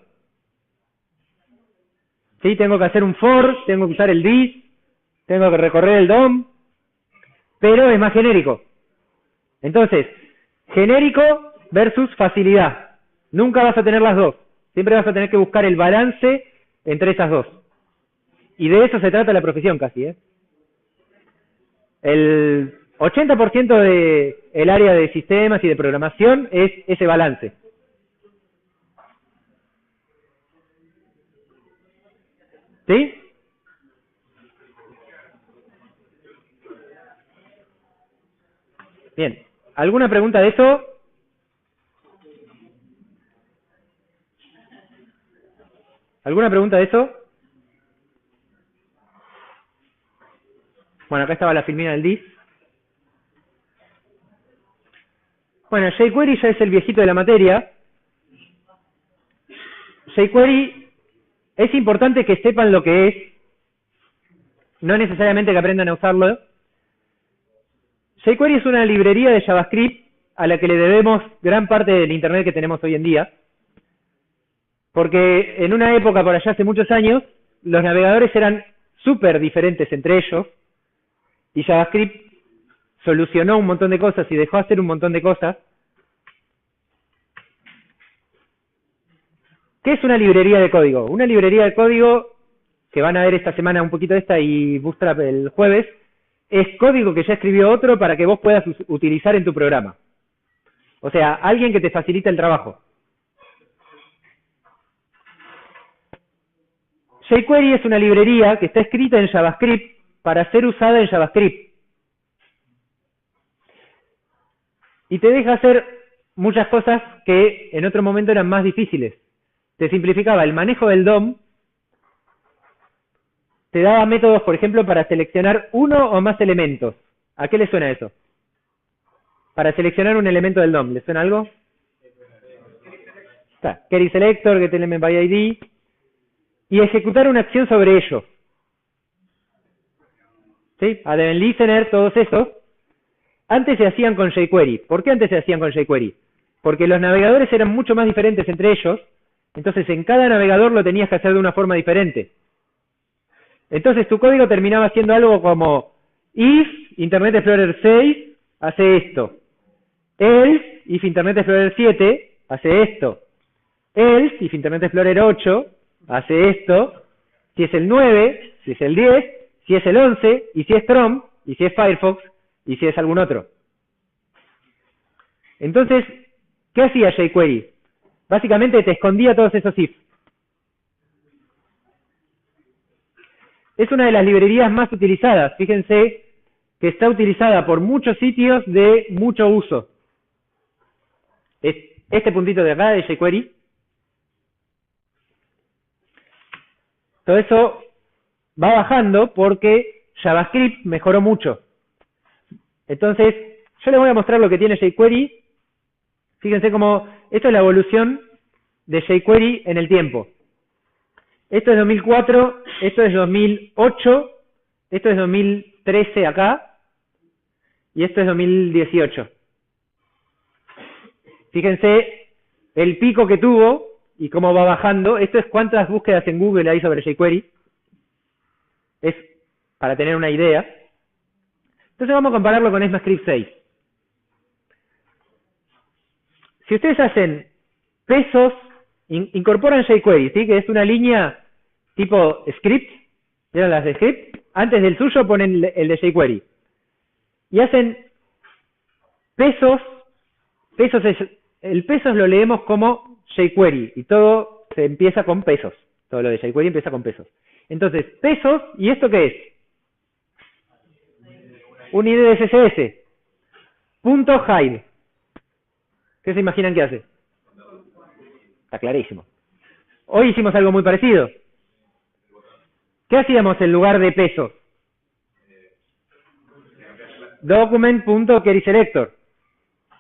S1: ¿Sí? Tengo que hacer un for, tengo que usar el this, tengo que recorrer el DOM, pero es más genérico. Entonces, genérico versus facilidad. Nunca vas a tener las dos. Siempre vas a tener que buscar el balance entre esas dos. Y de eso se trata la profesión casi, ¿eh? El 80% del área de sistemas y de programación es ese balance. ¿Sí? Bien. ¿Alguna pregunta de eso? ¿Alguna pregunta de eso? Bueno, acá estaba la filmina del dis. Bueno, jQuery ya es el viejito de la materia. jQuery es importante que sepan lo que es, no necesariamente que aprendan a usarlo. jQuery es una librería de JavaScript a la que le debemos gran parte del Internet que tenemos hoy en día, porque en una época por allá hace muchos años, los navegadores eran súper diferentes entre ellos, y JavaScript solucionó un montón de cosas y dejó hacer un montón de cosas. ¿Qué es una librería de código? Una librería de código, que van a ver esta semana un poquito de esta y Bootstrap el jueves, es código que ya escribió otro para que vos puedas utilizar en tu programa. O sea, alguien que te facilita el trabajo. jQuery es una librería que está escrita en JavaScript para ser usada en JavaScript. Y te deja hacer muchas cosas que en otro momento eran más difíciles. Te simplificaba el manejo del DOM, te daba métodos, por ejemplo, para seleccionar uno o más elementos. ¿A qué le suena eso? Para seleccionar un elemento del DOM, ¿le suena algo? Está, query selector, getElement by ID, y ejecutar una acción sobre ello. ¿Sí? Add event listener, todos esos. Antes se hacían con jQuery. ¿Por qué antes se hacían con jQuery? Porque los navegadores eran mucho más diferentes entre ellos, entonces en cada navegador lo tenías que hacer de una forma diferente. Entonces tu código terminaba siendo algo como if Internet Explorer 6 hace esto, else if Internet Explorer 7 hace esto, else if Internet Explorer 8 hace esto, si es el 9, si es el 10, si es el 11, y si es Chrome, y si es Firefox, y si es algún otro. Entonces, ¿qué hacía jQuery? Básicamente te escondía todos esos if. Es una de las librerías más utilizadas. Fíjense que está utilizada por muchos sitios de mucho uso. Este puntito de acá de jQuery. Todo eso va bajando porque JavaScript mejoró mucho. Entonces, yo les voy a mostrar lo que tiene jQuery. Fíjense cómo esto es la evolución de jQuery en el tiempo. Esto es 2004, esto es 2008 Esto es 2013 acá, y esto es 2018. Fíjense el pico que tuvo y cómo va bajando. Esto es cuántas búsquedas en Google hay sobre jQuery. Es para tener una idea. Entonces vamos a compararlo con ECMAScript 6. Si ustedes hacen pesos, incorporan jQuery, ¿sí? Que es una línea tipo script, ¿vieron las de script? Antes del suyo ponen el de jQuery. Y hacen pesos, el pesos lo leemos como jQuery, y todo se empieza con pesos. Todo lo de jQuery empieza con pesos. Entonces, pesos, ¿y esto qué es? Un ID de CSS. Punto hide. ¿Qué se imaginan que hace? Está clarísimo. Hoy hicimos algo muy parecido. ¿Qué hacíamos en lugar de pesos? Document.querySelector.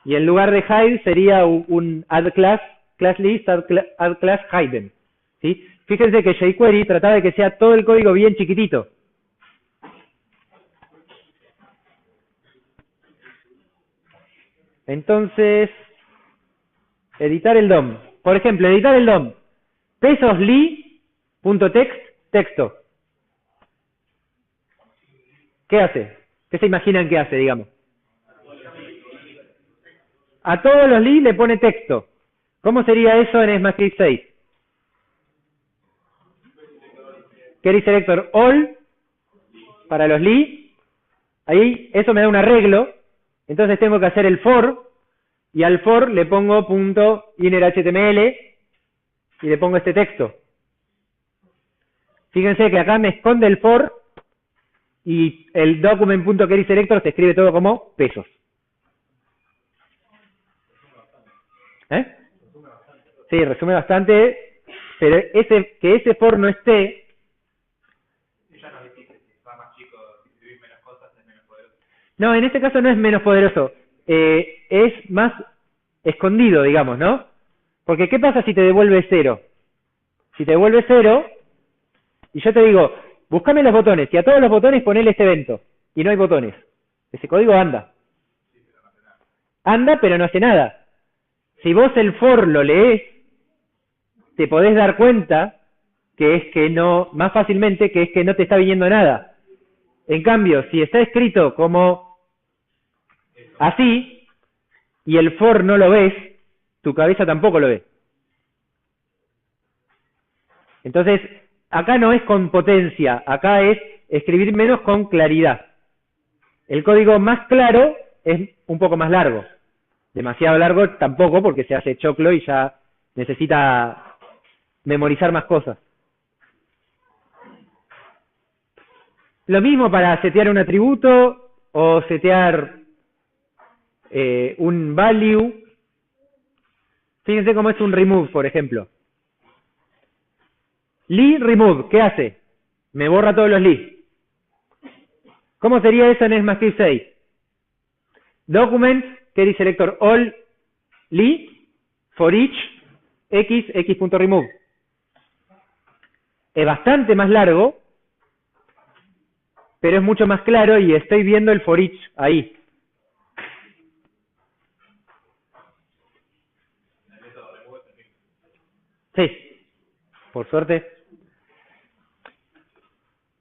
S1: Y en lugar de hide sería un add class, class list, add class hidden. ¿Sí? Fíjense que jQuery trataba de que sea todo el código bien chiquitito. Entonces, editar el DOM. Por ejemplo, editar el DOM. pesosli.text, texto. ¿Qué hace? ¿Qué se imaginan que hace, digamos? A todos los li le pone texto. ¿Cómo sería eso en ECMAScript 6? QuerySelector all para los li. Ahí eso me da un arreglo. Entonces tengo que hacer el for. Y al for le pongo .innerHTML y le pongo este texto. Fíjense que acá me esconde el for y el document.querySelector se escribe todo como pesos. ¿Eh? Sí, resume bastante, pero que ese for no esté.
S2: Ya nos dijiste, si va más chico, si escribís menos cosas es menos poderoso.
S1: No, en este caso no es menos poderoso. Es más escondido, digamos, ¿no? Porque ¿qué pasa si te devuelve 0? Si te devuelve 0, y yo te digo, búscame los botones, y a todos los botones ponele este evento, y no hay botones. Ese código anda. Anda, pero no hace nada. Si vos el for lo lees, te podés dar cuenta que es que no, más fácilmente, que es que no te está viniendo nada. En cambio, si está escrito como así, y el for no lo ves, tu cabeza tampoco lo ve. Entonces, acá no es con potencia, acá es escribir menos con claridad. El código más claro es un poco más largo. Demasiado largo tampoco, porque se hace choclo y ya necesita memorizar más cosas. Lo mismo para setear un atributo o setear un value. Fíjense cómo es un remove, por ejemplo. Li remove, ¿qué hace? Me borra todos los li. ¿Cómo sería eso en ECMAScript 6? Document, QuerySelector all, li, for each, x.remove. Es bastante más largo, pero es mucho más claro y estoy viendo el for each ahí. Sí, por suerte.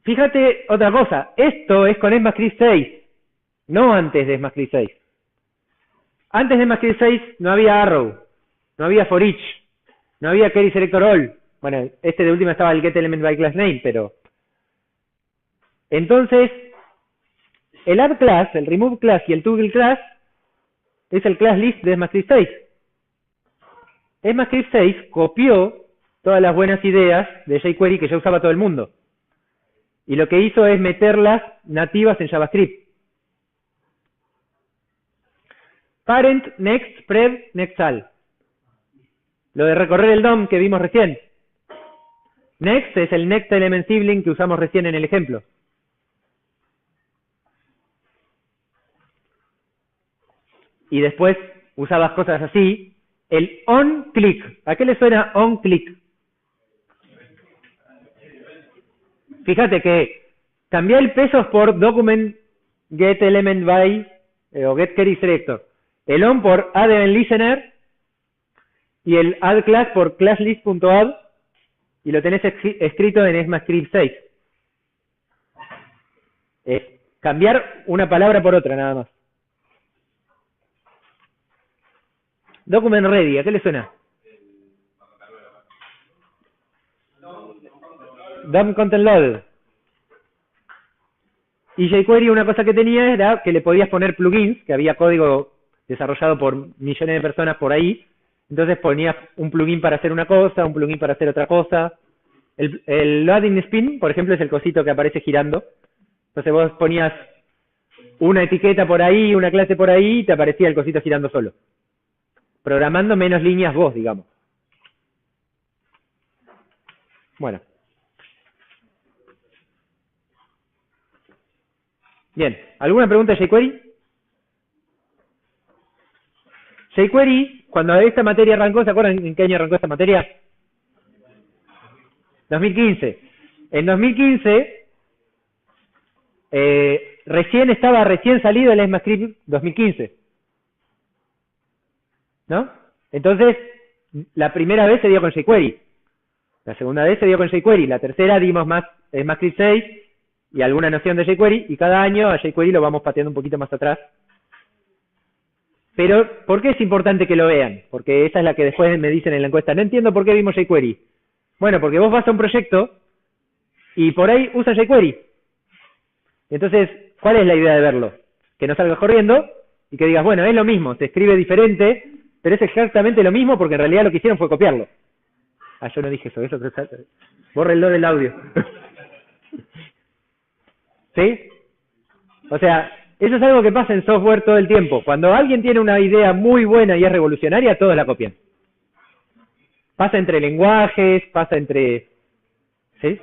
S1: Fíjate otra cosa, esto es con ECMAScript 6, no antes de ECMAScript 6. Antes de ECMAScript 6 no había arrow, no había for each, no había QuerySelector all. Bueno, este de última estaba el getElementByClassName, pero... Entonces, el addClass, el removeClass y el toggleClass es el class list de ECMAScript 6. ECMAScript 6 copió todas las buenas ideas de jQuery que ya usaba todo el mundo. Y lo que hizo es meterlas nativas en JavaScript. Parent, next, pred, nextAll. Lo de recorrer el DOM que vimos recién. Next es el next element sibling que usamos recién en el ejemplo. Y después usabas cosas así. El onClick. ¿A qué le suena onClick? Fíjate que Cambiar el pesos por document get element by o get query selector. El on por add event listener y el add class por classlist.add y lo tenés escrito en ECMAScript 6. Es cambiar una palabra por otra nada más. Document ready, ¿a qué le suena? DOM content loaded. Y jQuery una cosa que tenía era que le podías poner plugins, que había código desarrollado por millones de personas por ahí. Entonces ponías un plugin para hacer una cosa, un plugin para hacer otra cosa. El loading spin, por ejemplo, es el cosito que aparece girando. Entonces vos ponías una etiqueta por ahí, una clase por ahí, y te aparecía el cosito girando solo. Programando menos líneas vos, digamos. Bueno. Bien, ¿alguna pregunta de jQuery? jQuery, cuando esta materia arrancó, ¿se acuerdan en qué año arrancó esta materia? 2015. En 2015, estaba recién salido el ECMAScript 2015. ¿No? Entonces, la primera vez se dio con jQuery. La segunda vez se dio con jQuery. La tercera dimos más ECMAScript 6 y alguna noción de jQuery. Y cada año a jQuery lo vamos pateando un poquito más atrás. Pero, ¿por qué es importante que lo vean? Porque esa es la que después me dicen en la encuesta. No entiendo por qué vimos jQuery. Bueno, porque vos vas a un proyecto y por ahí usas jQuery. Entonces, ¿cuál es la idea de verlo? Que no salgas corriendo y que digas, bueno, es lo mismo, se escribe diferente, pero es exactamente lo mismo porque en realidad lo que hicieron fue copiarlo. Ah, yo no dije eso bórrenlo del audio. ¿Sí? O sea, eso es algo que pasa en software todo el tiempo. Cuando alguien tiene una idea muy buena y es revolucionaria, todos la copian. Pasa entre lenguajes, pasa entre... ¿Sí?